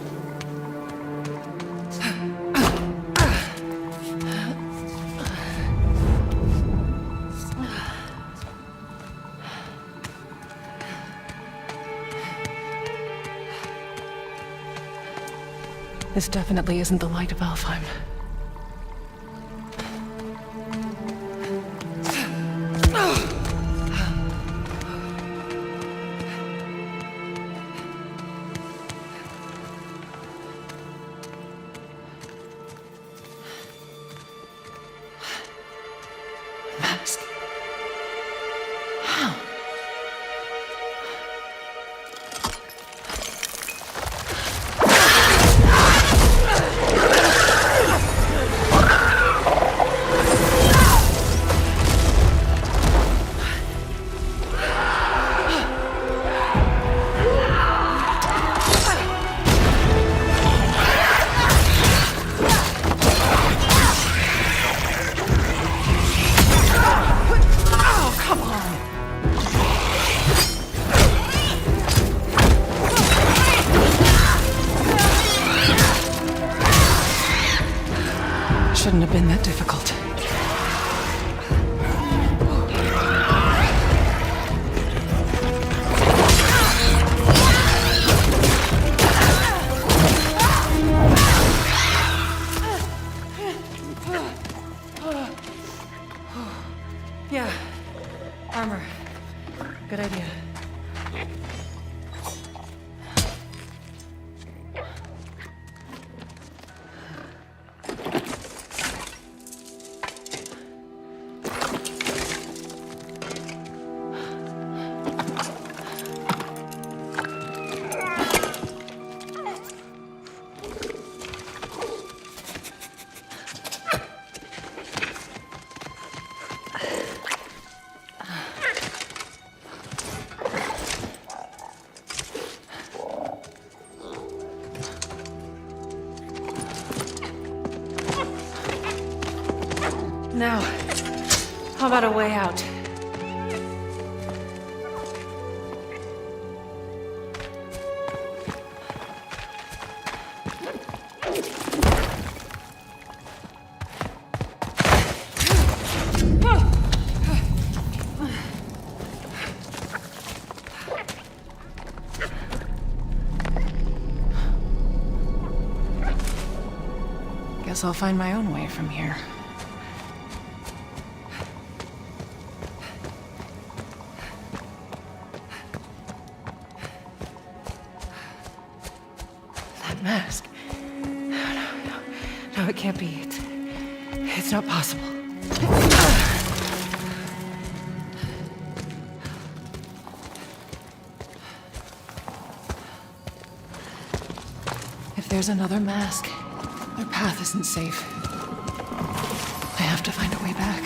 This definitely isn't the light of Alfheim. Mask. How? Shouldn't have been that difficult. Yeah. Armor. Good idea. Now, how about a way out? Guess I'll find my own way from here. Mask. No, it can't be. It's not possible. If there's another mask, their path isn't safe. I have to find a way back.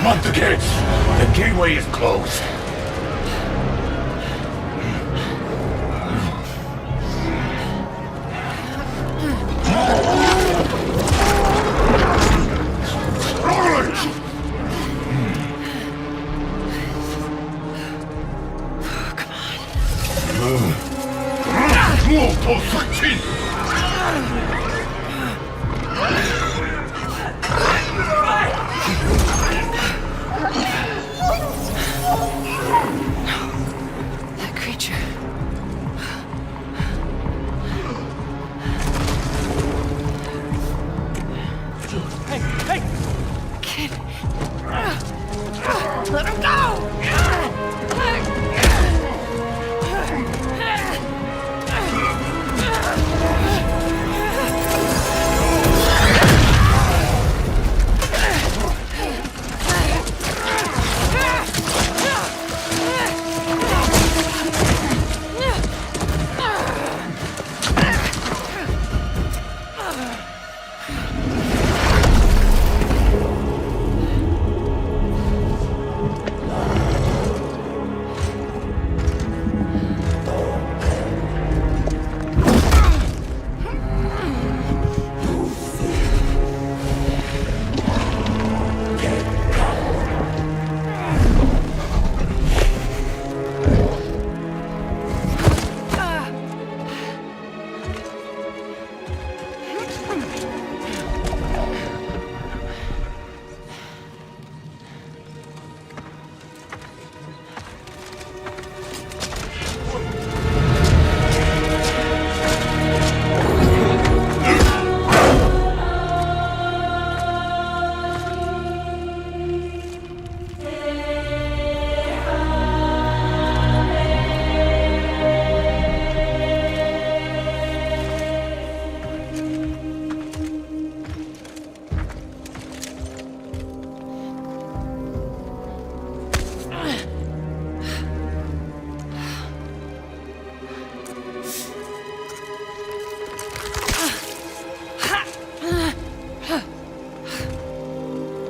Lock the gates! The gateway is closed. Come on. Moto Suchin! That creature. Hey! Kid. Let him go!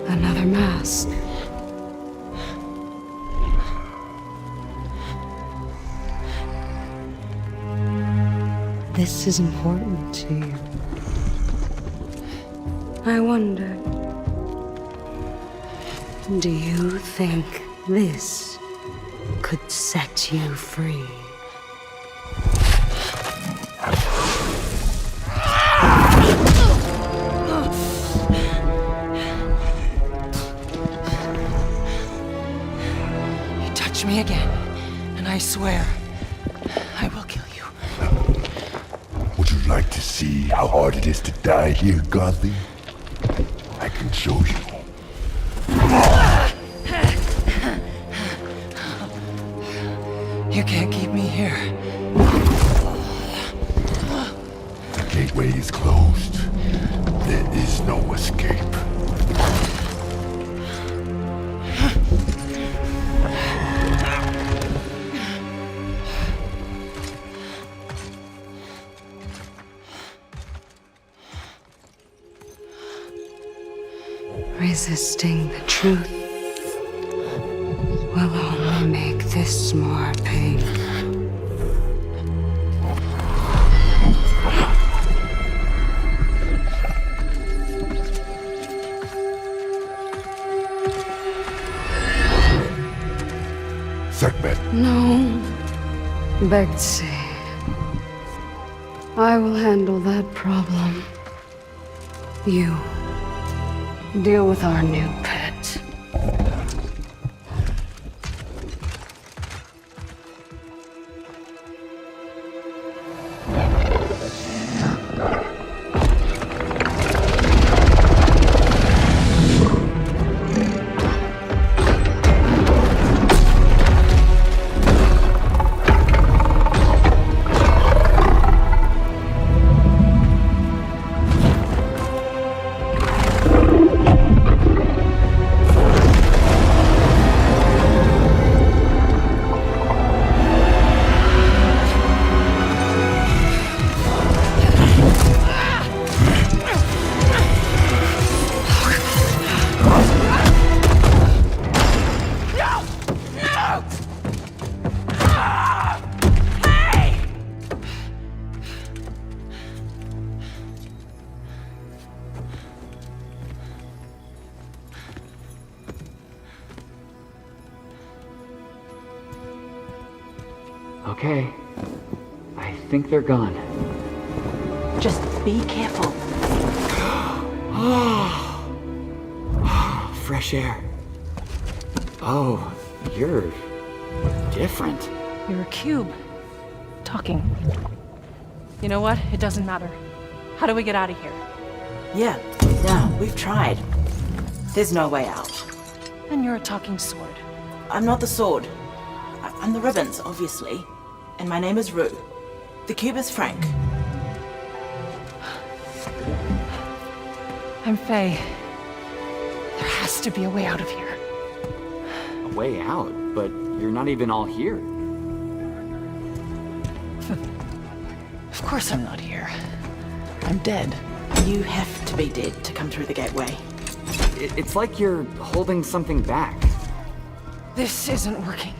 Another mask. This is important to you. I wonder, do you think this could set you free? You touch me again, and I swear, I will kill you. Would you like to see how hard it is to die here, Godly? I can show you. You can't keep me here. The gateway is closed. There is no escape. Resisting the truth will only make this more painful. Segment. No, Betsy. I will handle that problem. You deal with our new pet. Okay. I think they're gone. Just be careful. Fresh air. Oh, you're different. You're a cube. Talking. You know what? It doesn't matter. How do we get out of here? Yeah, no, we've tried. There's no way out. And you're a talking sword. I'm not the sword. I'm the ribbons, obviously. And my name is Rue. The cube is Frank. I'm Faye. There has to be a way out of here. A way out? But you're not even all here. Of course I'm not here. I'm dead. You have to be dead to come through the gateway. It's like you're holding something back. This isn't working.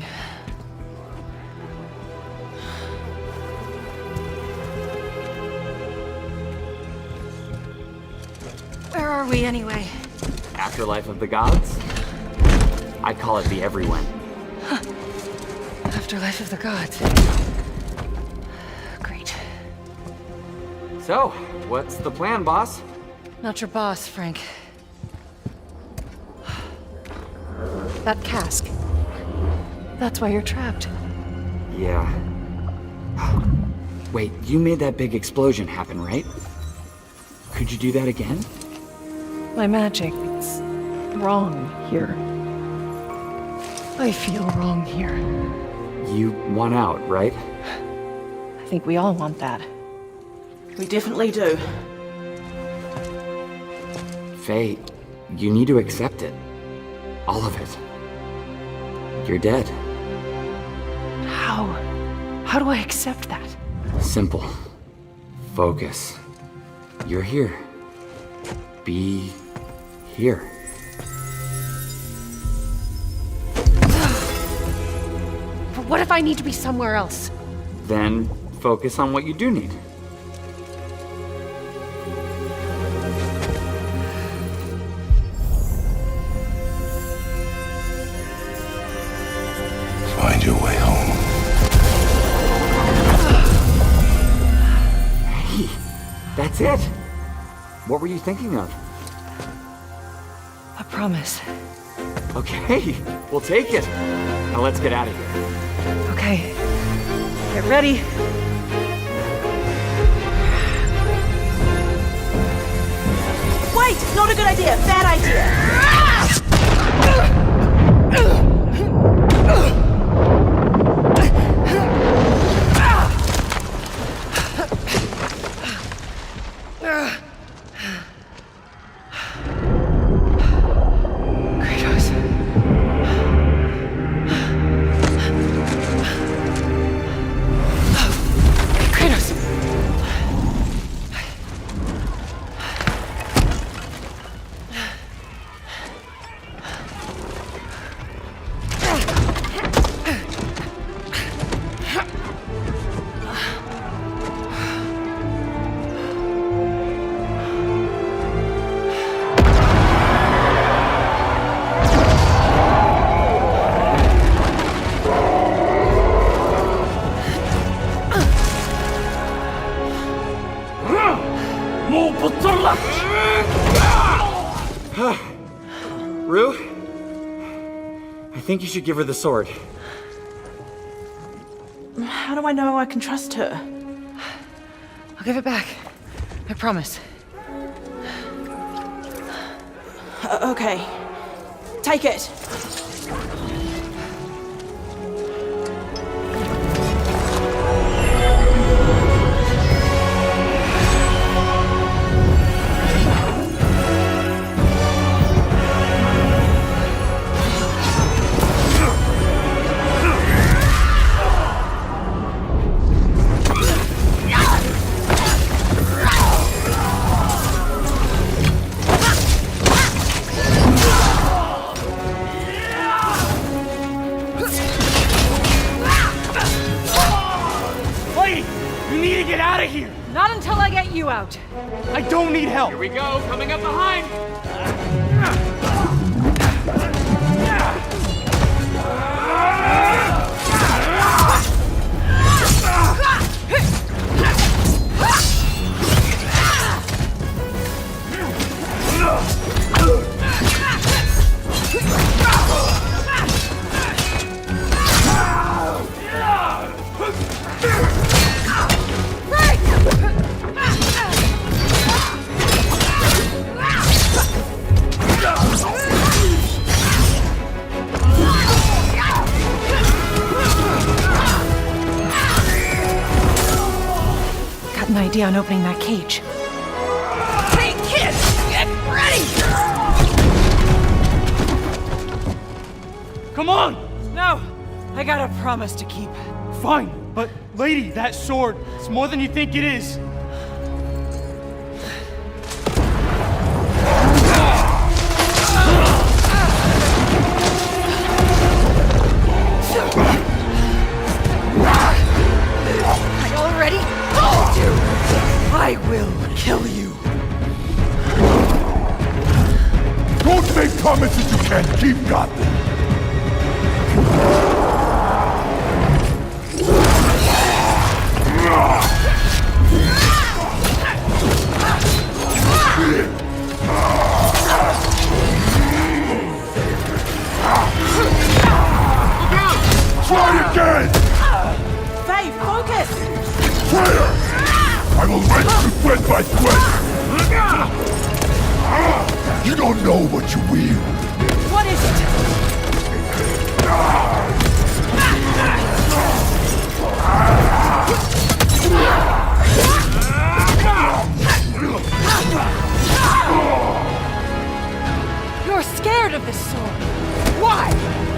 Where are we anyway? Afterlife of the gods? I call it the everyone. Afterlife of the gods. Great. So, what's the plan, boss? Not your boss, Frank. That cask. That's why you're trapped. Yeah. Wait, you made that big explosion happen, right? Could you do that again? My magic, it's wrong here. I feel wrong here. You want out, right? I think we all want that. We definitely do. Faye, you need to accept it. All of it. You're dead. How? How do I accept that? Simple. Focus. You're here. Be here. But what if I need to be somewhere else? Then focus on what you do need. Find your way home. Hey, that's it. What were you thinking of? A promise. Okay, we'll take it. Now let's get out of here. Okay. Get ready. Wait! Not a good idea! Bad idea! Rue? I think you should give her the sword. How do I know I can trust her? I'll give it back. I promise. Okay. Take it. Not until I get you out. I don't need help. Here we go, coming up behind. got an idea on opening that cage. Hey, kid! Get ready! Come on! No! I got a promise to keep. Fine, but lady, that sword, it's more than you think it is. I already told you! I will kill you. Don't make comments that you can't keep, Gotham! Try again! Faye, focus! Traitor! I will wrench you thread by thread! You don't know what you wield. What is it? You're scared of this sword. Why?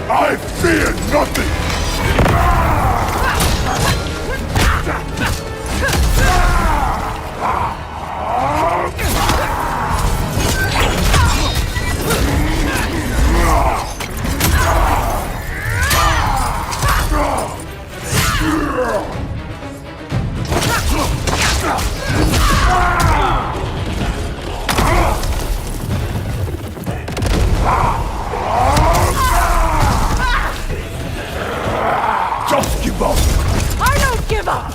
I fear nothing! Just give up! I don't give up!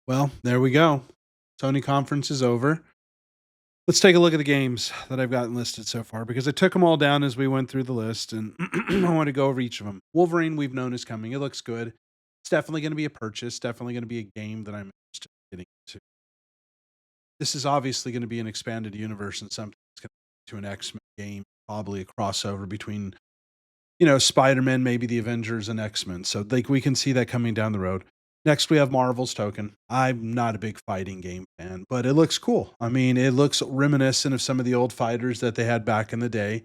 Well, there we go. Sony conference is over. Let's take a look at the games that I've gotten listed so far, because I took them all down as we went through the list, and I want to go over each of them. Wolverine, we've known is coming. It looks good. It's definitely going to be a purchase. Definitely going to be a game that I'm interested in getting into. This is obviously going to be an expanded universe and something that's going to an X-Men game, probably a crossover between, Spider-Man, maybe the Avengers, and X-Men. So we can see that coming down the road. Next, we have Marvel's Token. I'm not a big fighting game fan, but it looks cool. I mean, it looks reminiscent of some of the old fighters that they had back in the day.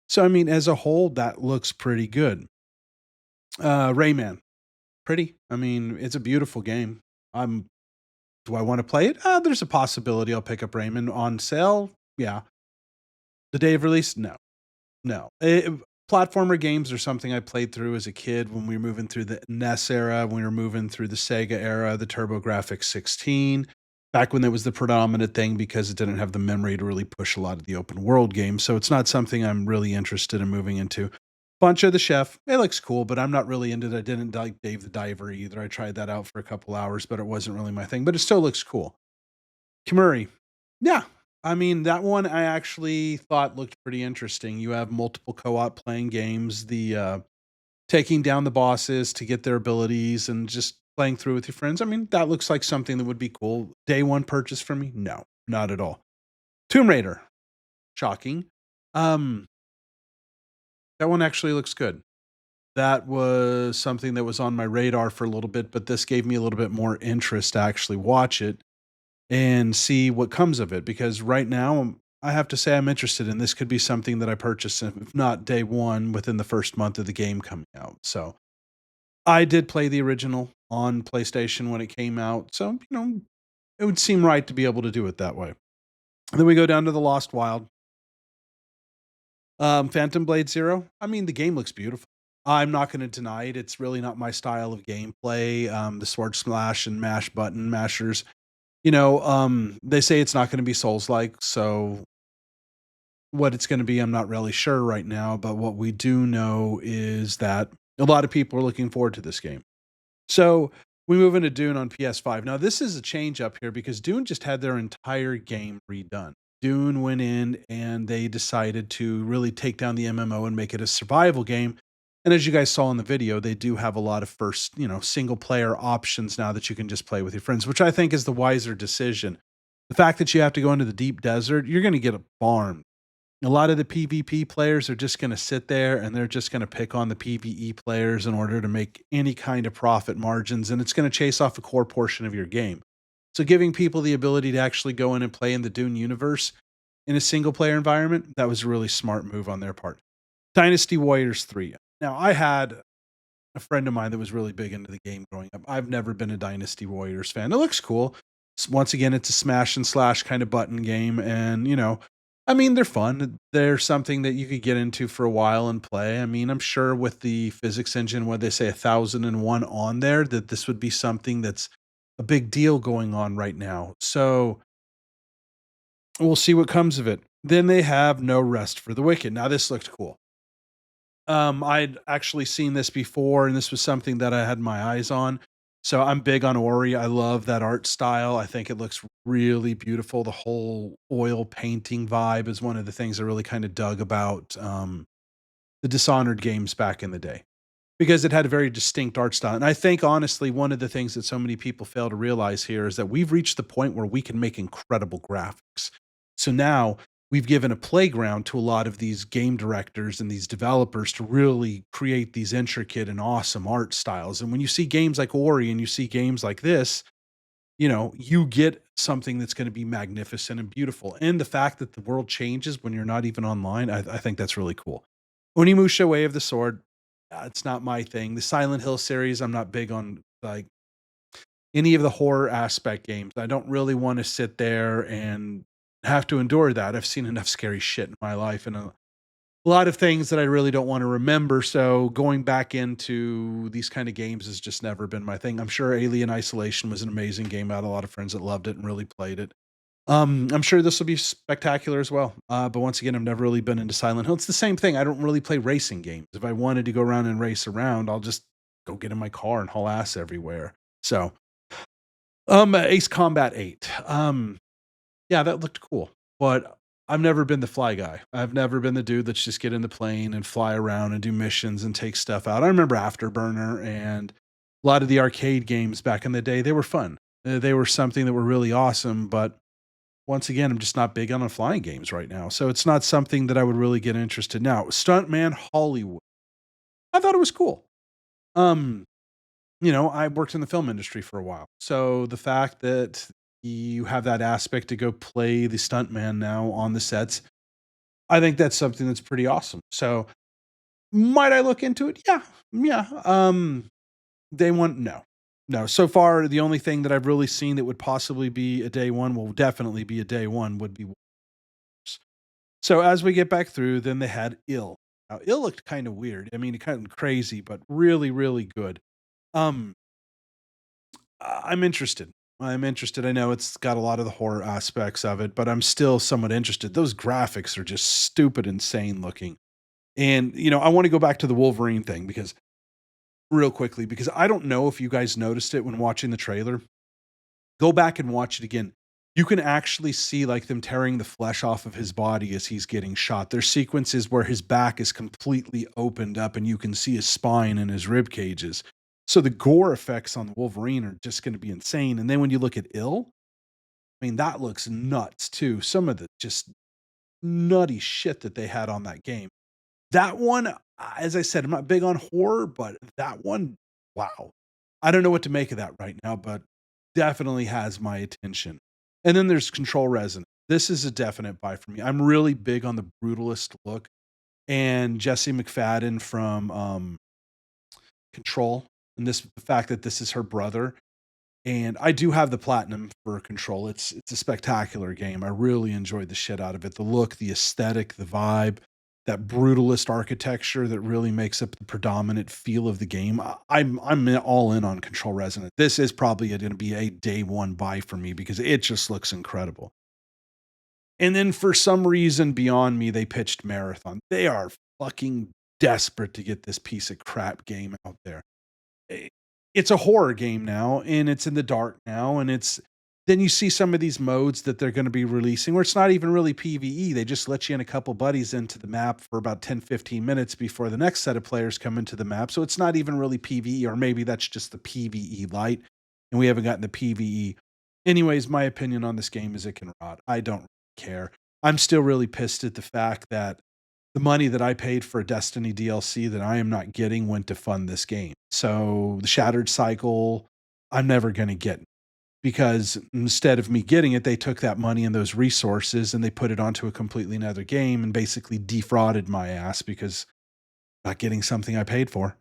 So, I mean, as a whole, that looks pretty good. Rayman, pretty. I mean, it's a beautiful game. Do I want to play it? There's a possibility I'll pick up Rayman on sale. Yeah. The day of release? No. No. Platformer games are something I played through as a kid when we were moving through the NES era, when we were moving through the Sega era, the TurboGrafx 16, back when that was the predominant thing because it didn't have the memory to really push a lot of the open world games. So it's not something I'm really interested in moving into. Bancho the Chef, it looks cool, but I'm not really into it. I didn't like Dave the Diver either. I tried that out for a couple hours, but it wasn't really my thing, but it still looks cool. Kemuri, yeah. I mean, that one I actually thought looked pretty interesting. You have multiple co-op playing games, the taking down the bosses to get their abilities and just playing through with your friends. I mean, that looks like something that would be cool. Day one purchase for me? No, not at all. Tomb Raider, shocking. That one actually looks good. That was something that was on my radar for a little bit, but this gave me a little bit more interest to actually watch it and see what comes of it. Because right now, I have to say I'm interested in this. Could be something that I purchase, if not day one, within the first month of the game coming out. So I did play the original on PlayStation when it came out. So, it would seem right to be able to do it that way. And then we go down to the Lost Wild. Phantom Blade Zero. I mean, the game looks beautiful. I'm not going to deny it. It's really not my style of gameplay. The sword slash and mash button mashers. They say it's not going to be Souls-like, so what it's going to be, I'm not really sure right now, but what we do know is that a lot of people are looking forward to this game. So we move into Dune on PS5. Now, this is a change up here because Dune just had their entire game redone. Dune went in and they decided to really take down the MMO and make it a survival game. And as you guys saw in the video, they do have a lot of first, single player options now that you can just play with your friends, which I think is the wiser decision. The fact that you have to go into the deep desert, you're going to get farmed. A lot of the PvP players are just going to sit there and they're just going to pick on the PvE players in order to make any kind of profit margins. And it's going to chase off a core portion of your game. So giving people the ability to actually go in and play in the Dune universe in a single player environment, that was a really smart move on their part. Dynasty Warriors 3. Now, I had a friend of mine that was really big into the game growing up. I've never been a Dynasty Warriors fan. It looks cool. Once again, it's a smash and slash kind of button game. And, they're fun. They're something that you could get into for a while and play. I mean, I'm sure with the physics engine, what they say 1001 on there, that this would be something that's a big deal going on right now. So we'll see what comes of it. Then they have No Rest for the Wicked. Now, this looked cool. I'd actually seen this before, and this was something that I had my eyes on. So I'm big on Ori. I love that art style. I think it looks really beautiful. The whole oil painting vibe is one of the things I really kind of dug about the Dishonored games back in the day, because it had a very distinct art style. And I think, honestly, one of the things that so many people fail to realize here is that we've reached the point where we can make incredible graphics. So now we've given a playground to a lot of these game directors and these developers to really create these intricate and awesome art styles. And when you see games like Ori and you see games like this, you get something that's going to be magnificent and beautiful. And the fact that the world changes when you're not even online, I think that's really cool. Onimusha Way of the Sword, it's not my thing. The Silent Hill series, I'm not big on like any of the horror aspect games. I don't really want to sit there and have to endure that. I've seen enough scary shit in my life and a lot of things that I really don't want to remember. So going back into these kind of games has just never been my thing. I'm sure Alien Isolation was an amazing game. I had a lot of friends that loved it and really played it. I'm sure this will be spectacular as well. But once again, I've never really been into Silent Hill. It's the same thing. I don't really play racing games. If I wanted to go around and race around, I'll just go get in my car and haul ass everywhere. So, Ace Combat 8. Yeah, that looked cool, but I've never been the fly guy. I've never been the dude that's just get in the plane and fly around and do missions and take stuff out. I remember Afterburner and a lot of the arcade games back in the day. They were fun. They were something that were really awesome, but once again, I'm just not big on flying games right now. So it's not something that I would really get interested in. Now, Stuntman Hollywood. I thought it was cool. I worked in the film industry for a while. So the fact that you have that aspect to go play the stuntman now on the sets, I think that's something that's pretty awesome. So might I look into it? Yeah. Yeah. Day one, no. No. So far, the only thing that I've really seen that would possibly be a day one, will definitely be a day one, would be Wars. So as we get back through, then they had Ill. Now, Ill looked kind of weird. I mean, kind of crazy, but really, really good. I'm interested. I'm interested. I know it's got a lot of the horror aspects of it, but I'm still somewhat interested. Those graphics are just stupid, insane looking. And, I want to go back to the Wolverine thing real quickly, because I don't know if you guys noticed it when watching the trailer. Go back and watch it again. You can actually see like them tearing the flesh off of his body as he's getting shot. There's sequences where his back is completely opened up and you can see his spine and his rib cages. So the gore effects on the Wolverine are just going to be insane. And then when you look at Ill, I mean, that looks nuts too. Some of the just nutty shit that they had on that game. That one, as I said, I'm not big on horror, but that one, wow. I don't know what to make of that right now, but definitely has my attention. And then there's Control Resonant. This is a definite buy for me. I'm really big on the brutalist look. And Jesse McFadden from Control, and the fact that this is her brother. And I do have the platinum for Control. It's a spectacular game. I really enjoyed the shit out of it. The look, the aesthetic, the vibe, that brutalist architecture that really makes up the predominant feel of the game. I'm all in on Control Resonant. This is probably going to be a day one buy for me because it just looks incredible. And then for some reason beyond me, they pitched Marathon. They are fucking desperate to get this piece of crap game out there. It's a horror game now, and it's in the dark now, and then you see some of these modes that they're going to be releasing where it's not even really PvE. They just let you in a couple buddies into the map for about 10, 15 minutes before the next set of players come into the map. So it's not even really PvE, or maybe that's just the PvE light, and we haven't gotten the PvE. Anyways, my opinion on this game is it can rot. I don't care. I'm still really pissed at the fact that the money that I paid for a Destiny DLC that I am not getting went to fund this game. So the Shattered Cycle, I'm never going to get, because instead of me getting it, they took that money and those resources and they put it onto a completely another game and basically defrauded my ass because I'm not getting something I paid for.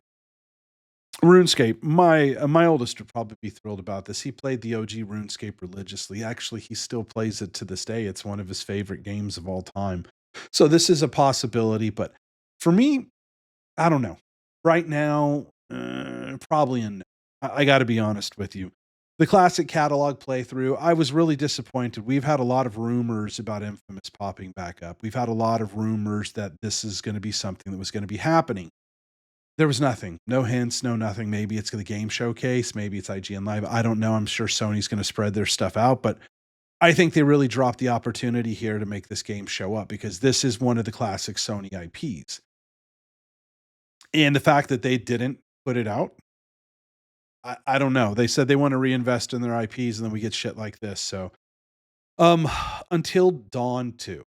RuneScape, my oldest would probably be thrilled about this. He played the OG RuneScape religiously. Actually, he still plays it to this day. It's one of his favorite games of all time. So this is a possibility, but for me, I don't know. Right now, probably a no. I got to be honest with you. The classic catalog playthrough, I was really disappointed. We've had a lot of rumors about Infamous popping back up. We've had a lot of rumors that this is going to be something that was going to be happening. There was nothing. No hints, no nothing. Maybe it's the game showcase. Maybe it's IGN Live. I don't know. I'm sure Sony's going to spread their stuff out, but I think they really dropped the opportunity here to make this game show up because this is one of the classic Sony IPs. And the fact that they didn't put it out, I don't know. They said they want to reinvest in their IPs and then we get shit like this. So, Until Dawn 2.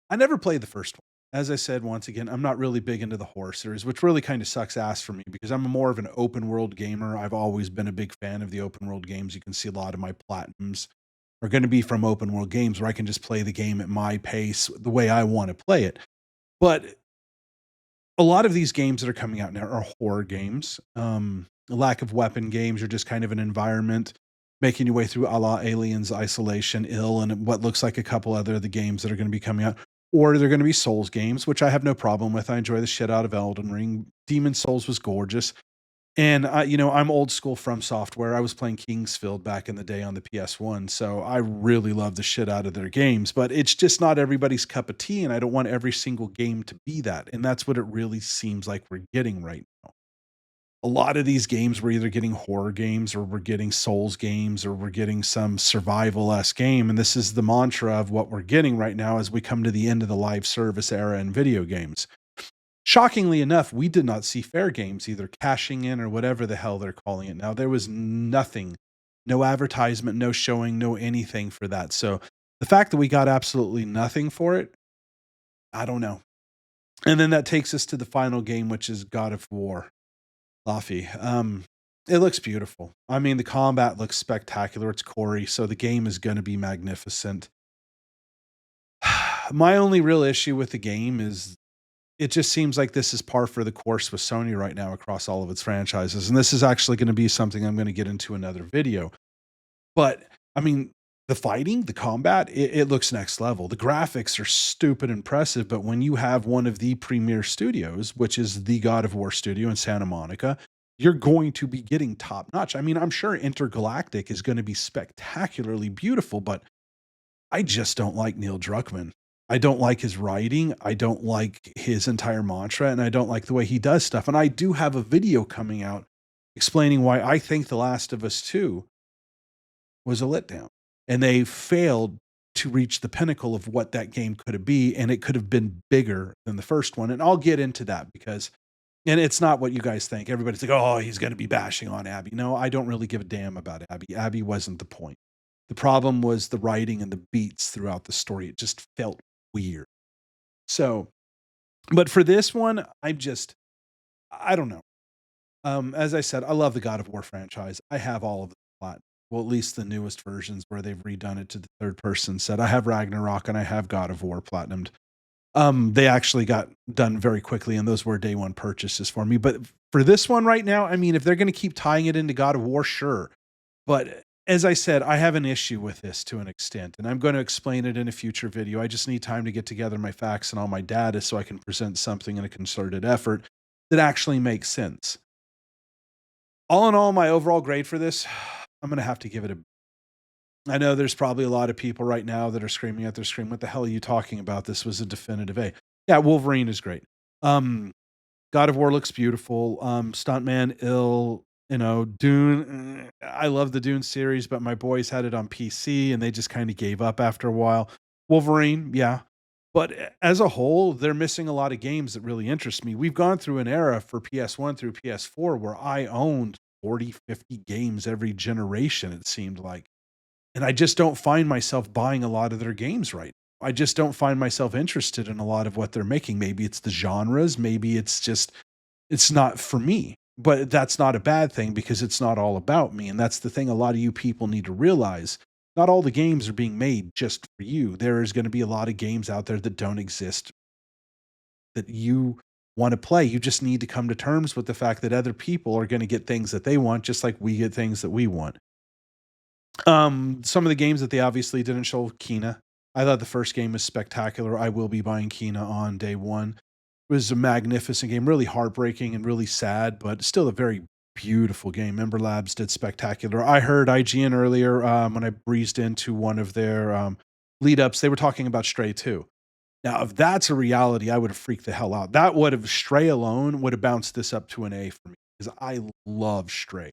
I never played the first one. As I said, once again, I'm not really big into the horror series, which really kind of sucks ass for me because I'm more of an open world gamer. I've always been a big fan of the open world games. You can see a lot of my platinums are going to be from open world games where I can just play the game at my pace, the way I want to play it. But a lot of these games that are coming out now are horror games. A lack of weapon games. You're just kind of an environment, making your way through a la Aliens, Isolation, Ill, and what looks like a couple other of the games that are going to be coming out. Or they're going to be Souls games, which I have no problem with. I enjoy the shit out of Elden Ring. Demon Souls was gorgeous. And, I'm old school From Software. I was playing Kingsfield back in the day on the PS1. So I really love the shit out of their games. But it's just not everybody's cup of tea. And I don't want every single game to be that. And that's what it really seems like we're getting right now. A lot of these games, we're either getting horror games or we're getting Souls games or we're getting some survival-esque game. And this is the mantra of what we're getting right now as we come to the end of the live service era in video games. Shockingly enough, we did not see fair games either cashing in or whatever the hell they're calling it now. There was nothing, no advertisement, no showing, no anything for that. So the fact that we got absolutely nothing for it, I don't know. And then that takes us to the final game, which is God of War Laufey. It looks beautiful. I mean, the combat looks spectacular. It's Corey, so the game is going to be magnificent. My only real issue with the game is it just seems like this is par for the course with Sony right now across all of its franchises. And this is actually going to be something I'm going to get into another video. But I mean, the fighting, the combat, it looks next level. The graphics are stupid impressive, but when you have one of the premier studios, which is the God of War studio in Santa Monica, you're going to be getting top notch. I mean, I'm sure Intergalactic is going to be spectacularly beautiful, but I just don't like Neil Druckmann. I don't like his writing. I don't like his entire mantra, and I don't like the way he does stuff. And I do have a video coming out explaining why I think The Last of Us 2 was a letdown. And they failed to reach the pinnacle of what that game could be, and it could have been bigger than the first one. And I'll get into that because, and it's not what you guys think. Everybody's like, oh, he's going to be bashing on Abby. No, I don't really give a damn about Abby. Abby wasn't the point. The problem was the writing and the beats throughout the story. It just felt weird. So, but for this one, I don't know. As I said, I love the God of War franchise. I have all of the plot. Well, at least the newest versions where they've redone it to the third person set. I have Ragnarok and I have God of War platinumed. They actually got done very quickly, and those were day one purchases for me. But for this one right now, I mean, if they're going to keep tying it into God of War, sure. But as I said, I have an issue with this to an extent, and I'm going to explain it in a future video. I just need time to get together my facts and all my data so I can present something in a concerted effort that actually makes sense. All in all, my overall grade for this, I'm going to have to give it a... I know there's probably a lot of people right now that are screaming at their screen, what the hell are you talking about? This was a definitive A. Yeah, Wolverine is great. God of War looks beautiful. Stuntman, Dune. I love the Dune series, but my boys had it on PC and they just kind of gave up after a while. Wolverine, yeah. But as a whole, they're missing a lot of games that really interest me. We've gone through an era for PS1 through PS4 where I owned 40, 50 games every generation, it seemed like. And I just don't find myself buying a lot of their games right now. I just don't find myself interested in a lot of what they're making. Maybe it's the genres. Maybe it's just, it's not for me. But that's not a bad thing because it's not all about me. And that's the thing a lot of you people need to realize. Not all the games are being made just for you. There is going to be a lot of games out there that don't exist that you want to play. You just need to come to terms with the fact that other people are going to get things that they want, just like we get things that we want. Some of the games that they obviously didn't show, Kena. I thought the first game was spectacular. I will be buying Kena on day one. It was a magnificent game, really heartbreaking and really sad, but still a very beautiful game. Ember Labs did spectacular. I heard IGN earlier when I breezed into one of their lead-ups, they were talking about Stray 2. Now, if that's a reality, I would have freaked the hell out. That would have, Stray alone would have bounced this up to an A for me because I love Stray.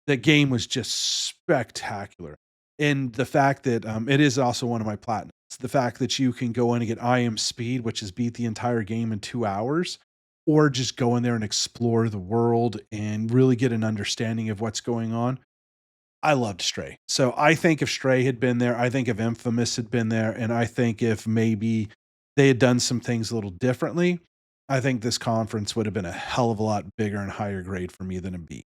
That game was just spectacular. And the fact that it is also one of my platinums. The fact that you can go in and get IM Speed, which is beat the entire game in 2 hours, or just go in there and explore the world and really get an understanding of what's going on. I loved Stray. So I think if Stray had been there, I think if Infamous had been there, and I think if maybe they had done some things a little differently, I think this conference would have been a hell of a lot bigger and higher grade for me than a B.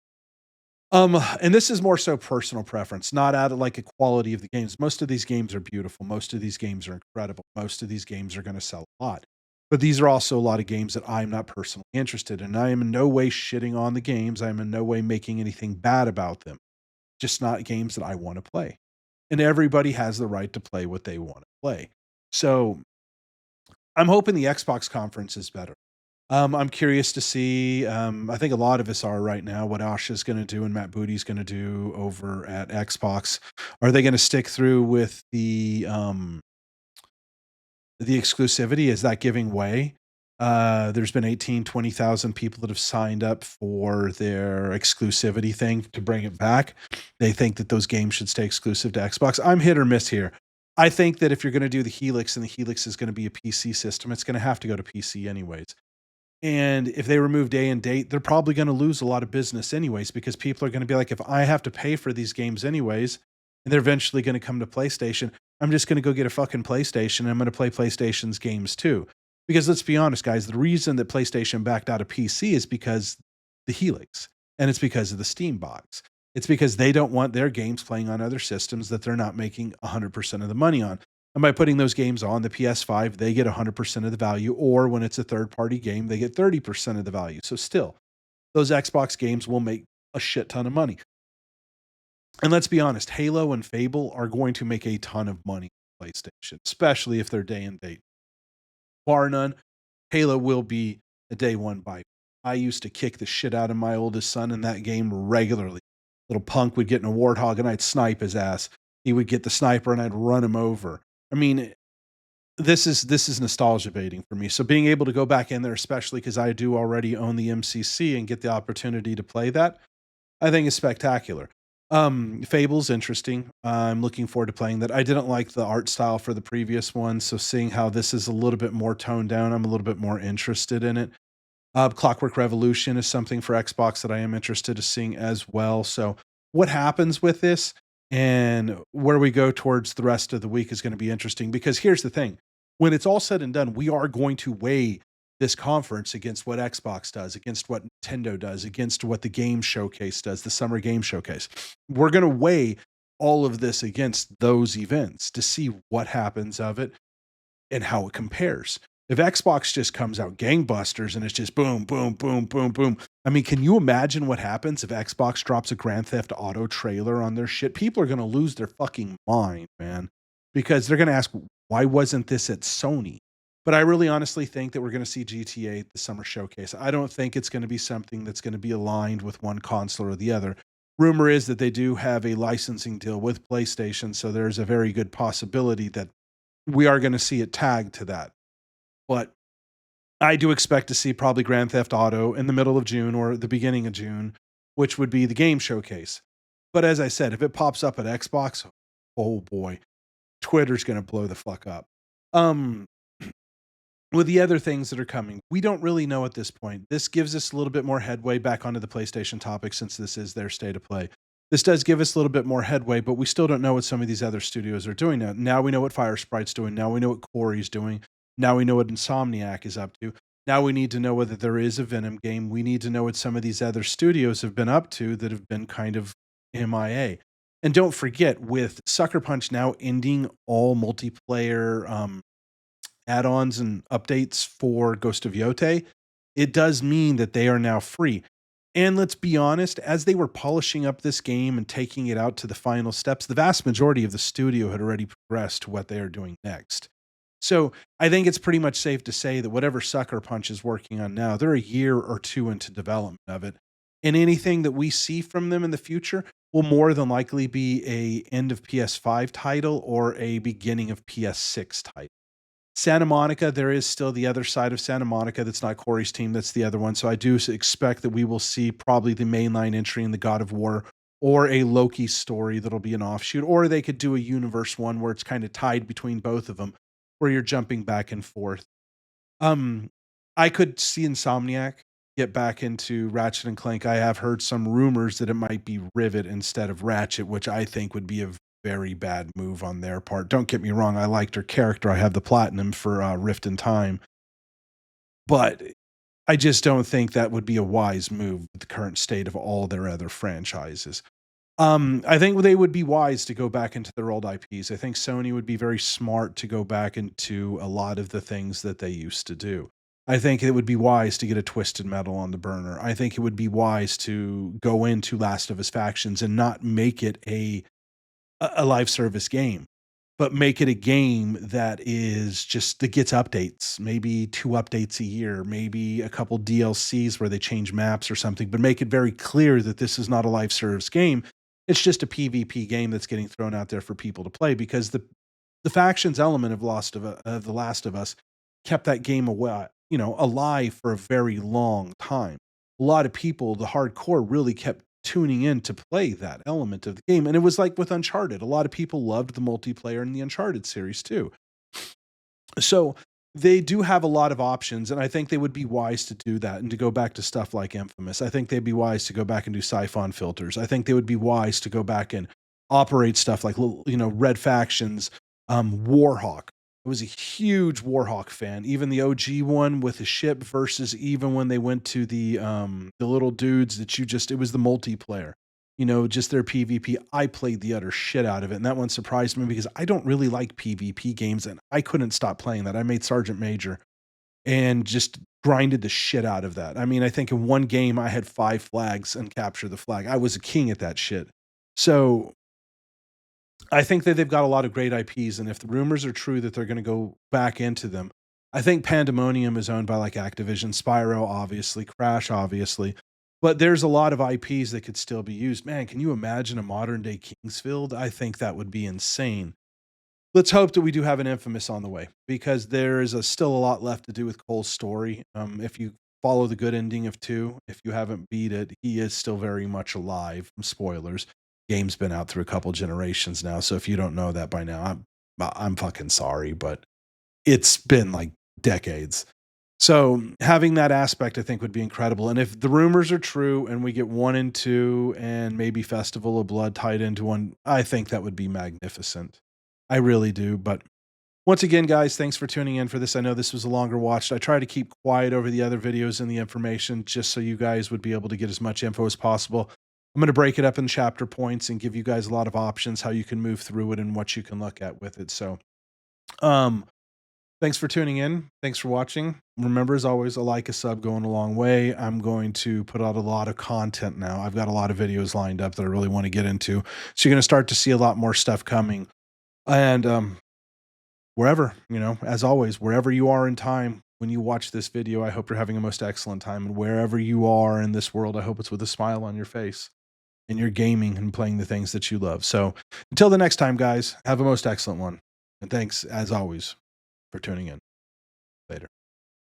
And this is more so personal preference, not out of like a quality of the games. Most of these games are beautiful. Most of these games are incredible. Most of these games are going to sell a lot. But these are also a lot of games that I'm not personally interested in. I am in no way shitting on the games. I'm in no way making anything bad about them. Just not games that I want to play. And everybody has the right to play what they want to play. So I'm hoping the Xbox conference is better. I'm curious to see, I think a lot of us are right now, what Asha's going to do and Matt Booty's going to do over at Xbox. Are they going to stick through with the exclusivity? Is that giving way? There's been 20,000 people that have signed up for their exclusivity thing to bring it back. They think that those games should stay exclusive to Xbox. I'm hit or miss here. I think that if you're going to do the Helix and the Helix is going to be a PC system, it's going to have to go to PC anyways. And if they remove day and date, they're probably going to lose a lot of business anyways, because people are going to be like, if I have to pay for these games anyways, and they're eventually going to come to PlayStation, I'm just going to go get a fucking PlayStation and I'm going to play PlayStation's games too. Because let's be honest, guys, the reason that PlayStation backed out of PC is because the Helix. And it's because of the Steam box. It's because they don't want their games playing on other systems that they're not making 100% of the money on. And by putting those games on the PS5, they get 100% of the value, or when it's a third-party game, they get 30% of the value. So still, those Xbox games will make a shit ton of money. And let's be honest, Halo and Fable are going to make a ton of money on PlayStation, especially if they're day and date. Bar none, Halo will be a day one buy. I used to kick the shit out of my oldest son in that game regularly. Little punk would get in a warthog and I'd snipe his ass. He would get the sniper and I'd run him over. I mean, this is nostalgia baiting for me. So being able to go back in there, especially because I do already own the MCC and get the opportunity to play that, I think is spectacular. Fable's interesting. I'm looking forward to playing that. I didn't like the art style for the previous one, so seeing how this is a little bit more toned down, I'm a little bit more interested in it. Clockwork Revolution is something for Xbox that I am interested in seeing as well. So what happens with this and where we go towards the rest of the week is going to be interesting, because here's the thing. When it's all said and done, we are going to weigh this conference against what Xbox does, against what Nintendo does, against what the Game Showcase does, the Summer Game Showcase. We're going to weigh all of this against those events to see what happens of it and how it compares. If Xbox just comes out gangbusters and it's just boom, boom, boom, boom, boom. I mean, can you imagine what happens if Xbox drops a Grand Theft Auto trailer on their shit? People are going to lose their fucking mind, man, because they're going to ask, why wasn't this at Sony? But I really honestly think that we're going to see GTA at the Summer Showcase. I don't think it's going to be something that's going to be aligned with one console or the other. Rumor is that they do have a licensing deal with PlayStation, so there's a very good possibility that we are going to see it tagged to that. But I do expect to see probably Grand Theft Auto in the middle of June or the beginning of June, which would be the Game Showcase. But as I said, if it pops up at Xbox, oh boy, Twitter's going to blow the fuck up. With the other things that are coming, we don't really know at this point. This gives us a little bit more headway back onto the PlayStation topic, since this is their state of play. This does give us a little bit more headway, but we still don't know what some of these other studios are doing now. Now we know what Firesprite's doing. Now we know what Corey's doing. Now we know what Insomniac is up to. Now we need to know whether there is a Venom game. We need to know what some of these other studios have been up to that have been kind of MIA. And don't forget, with Sucker Punch now ending all multiplayer add-ons and updates for Ghost of Yotei, it does mean that they are now free. And let's be honest, as they were polishing up this game and taking it out to the final steps, the vast majority of the studio had already progressed to what they are doing next. So I think it's pretty much safe to say that whatever Sucker Punch is working on now, they're a year or two into development of it. And anything that we see from them in the future will more than likely be a end of PS5 title or a beginning of PS6 title. Santa Monica, there is still the other side of Santa Monica that's not Corey's team, that's the other one. So I do expect that we will see probably the mainline entry in the God of War or a Loki story that'll be an offshoot, or they could do a universe one where it's kind of tied between both of them, where you're jumping back and forth. I could see Insomniac get back into Ratchet and Clank. I have heard some rumors that it might be Rivet instead of Ratchet, which I think would be a very bad move on their part. Don't get me wrong, I liked her character. I have the platinum for Rift in Time. But I just don't think that would be a wise move with the current state of all their other franchises. I think they would be wise to go back into their old IPs. I think Sony would be very smart to go back into a lot of the things that they used to do. I think it would be wise to get a Twisted Metal on the burner. I think it would be wise to go into Last of Us Factions and not make it a live service game, but make it a game that is just, that gets updates, maybe 2 updates a year, maybe a couple DLCs where they change maps or something, but make it very clear that this is not a live service game. It's just a PvP game that's getting thrown out there for people to play, because the factions element of The Last of Us kept that game alive for a very long time. A lot of people, the hardcore, really kept tuning in to play that element of the game. And it was like with Uncharted. A lot of people loved the multiplayer in the Uncharted series too. So they do have a lot of options, and I think they would be wise to do that and to go back to stuff like Infamous. I think they'd be wise to go back and do Siphon filters. I think they would be wise to go back and operate stuff like, Red Factions, Warhawk. I was a huge Warhawk fan, even the OG one with the ship versus even when they went to the little dudes that it was the multiplayer, just their PvP. I played the utter shit out of it. And that one surprised me because I don't really like PvP games and I couldn't stop playing that. I made Sergeant Major and just grinded the shit out of that. I mean, I think in one game I had 5 flags and captured the flag. I was a king at that shit. So I think that they've got a lot of great IPs, and if the rumors are true that they're going to go back into them, I think Pandemonium is owned by like Activision, Spyro, obviously, Crash, obviously, but there's a lot of IPs that could still be used. Man, can you imagine a modern day Kingsfield? I think that would be insane. Let's hope that we do have an Infamous on the way, because there is still a lot left to do with Cole's story. If you follow the good ending of 2, if you haven't beat it, he is still very much alive. Spoilers. Game's been out through a couple generations now, so if you don't know that by now, I'm fucking sorry, but it's been like decades. So having that aspect, I think, would be incredible. And if the rumors are true and we get 1 and 2 and maybe Festival of Blood tied into one, I think that would be magnificent. I really do. But once again, guys, thanks for tuning in for this. I know this was a longer watch. I try to keep quiet over the other videos and the information just so you guys would be able to get as much info as possible. I'm going to break it up in chapter points and give you guys a lot of options how you can move through it and what you can look at with it. So, thanks for tuning in. Thanks for watching. Remember, as always, a like, a sub going a long way. I'm going to put out a lot of content now. I've got a lot of videos lined up that I really want to get into. So you're going to start to see a lot more stuff coming. And, wherever, as always, wherever you are in time, when you watch this video, I hope you're having a most excellent time. And wherever you are in this world, I hope it's with a smile on your face. And you're gaming and playing the things that you love. So until the next time, guys, have a most excellent one. And thanks, as always, for tuning in. Later.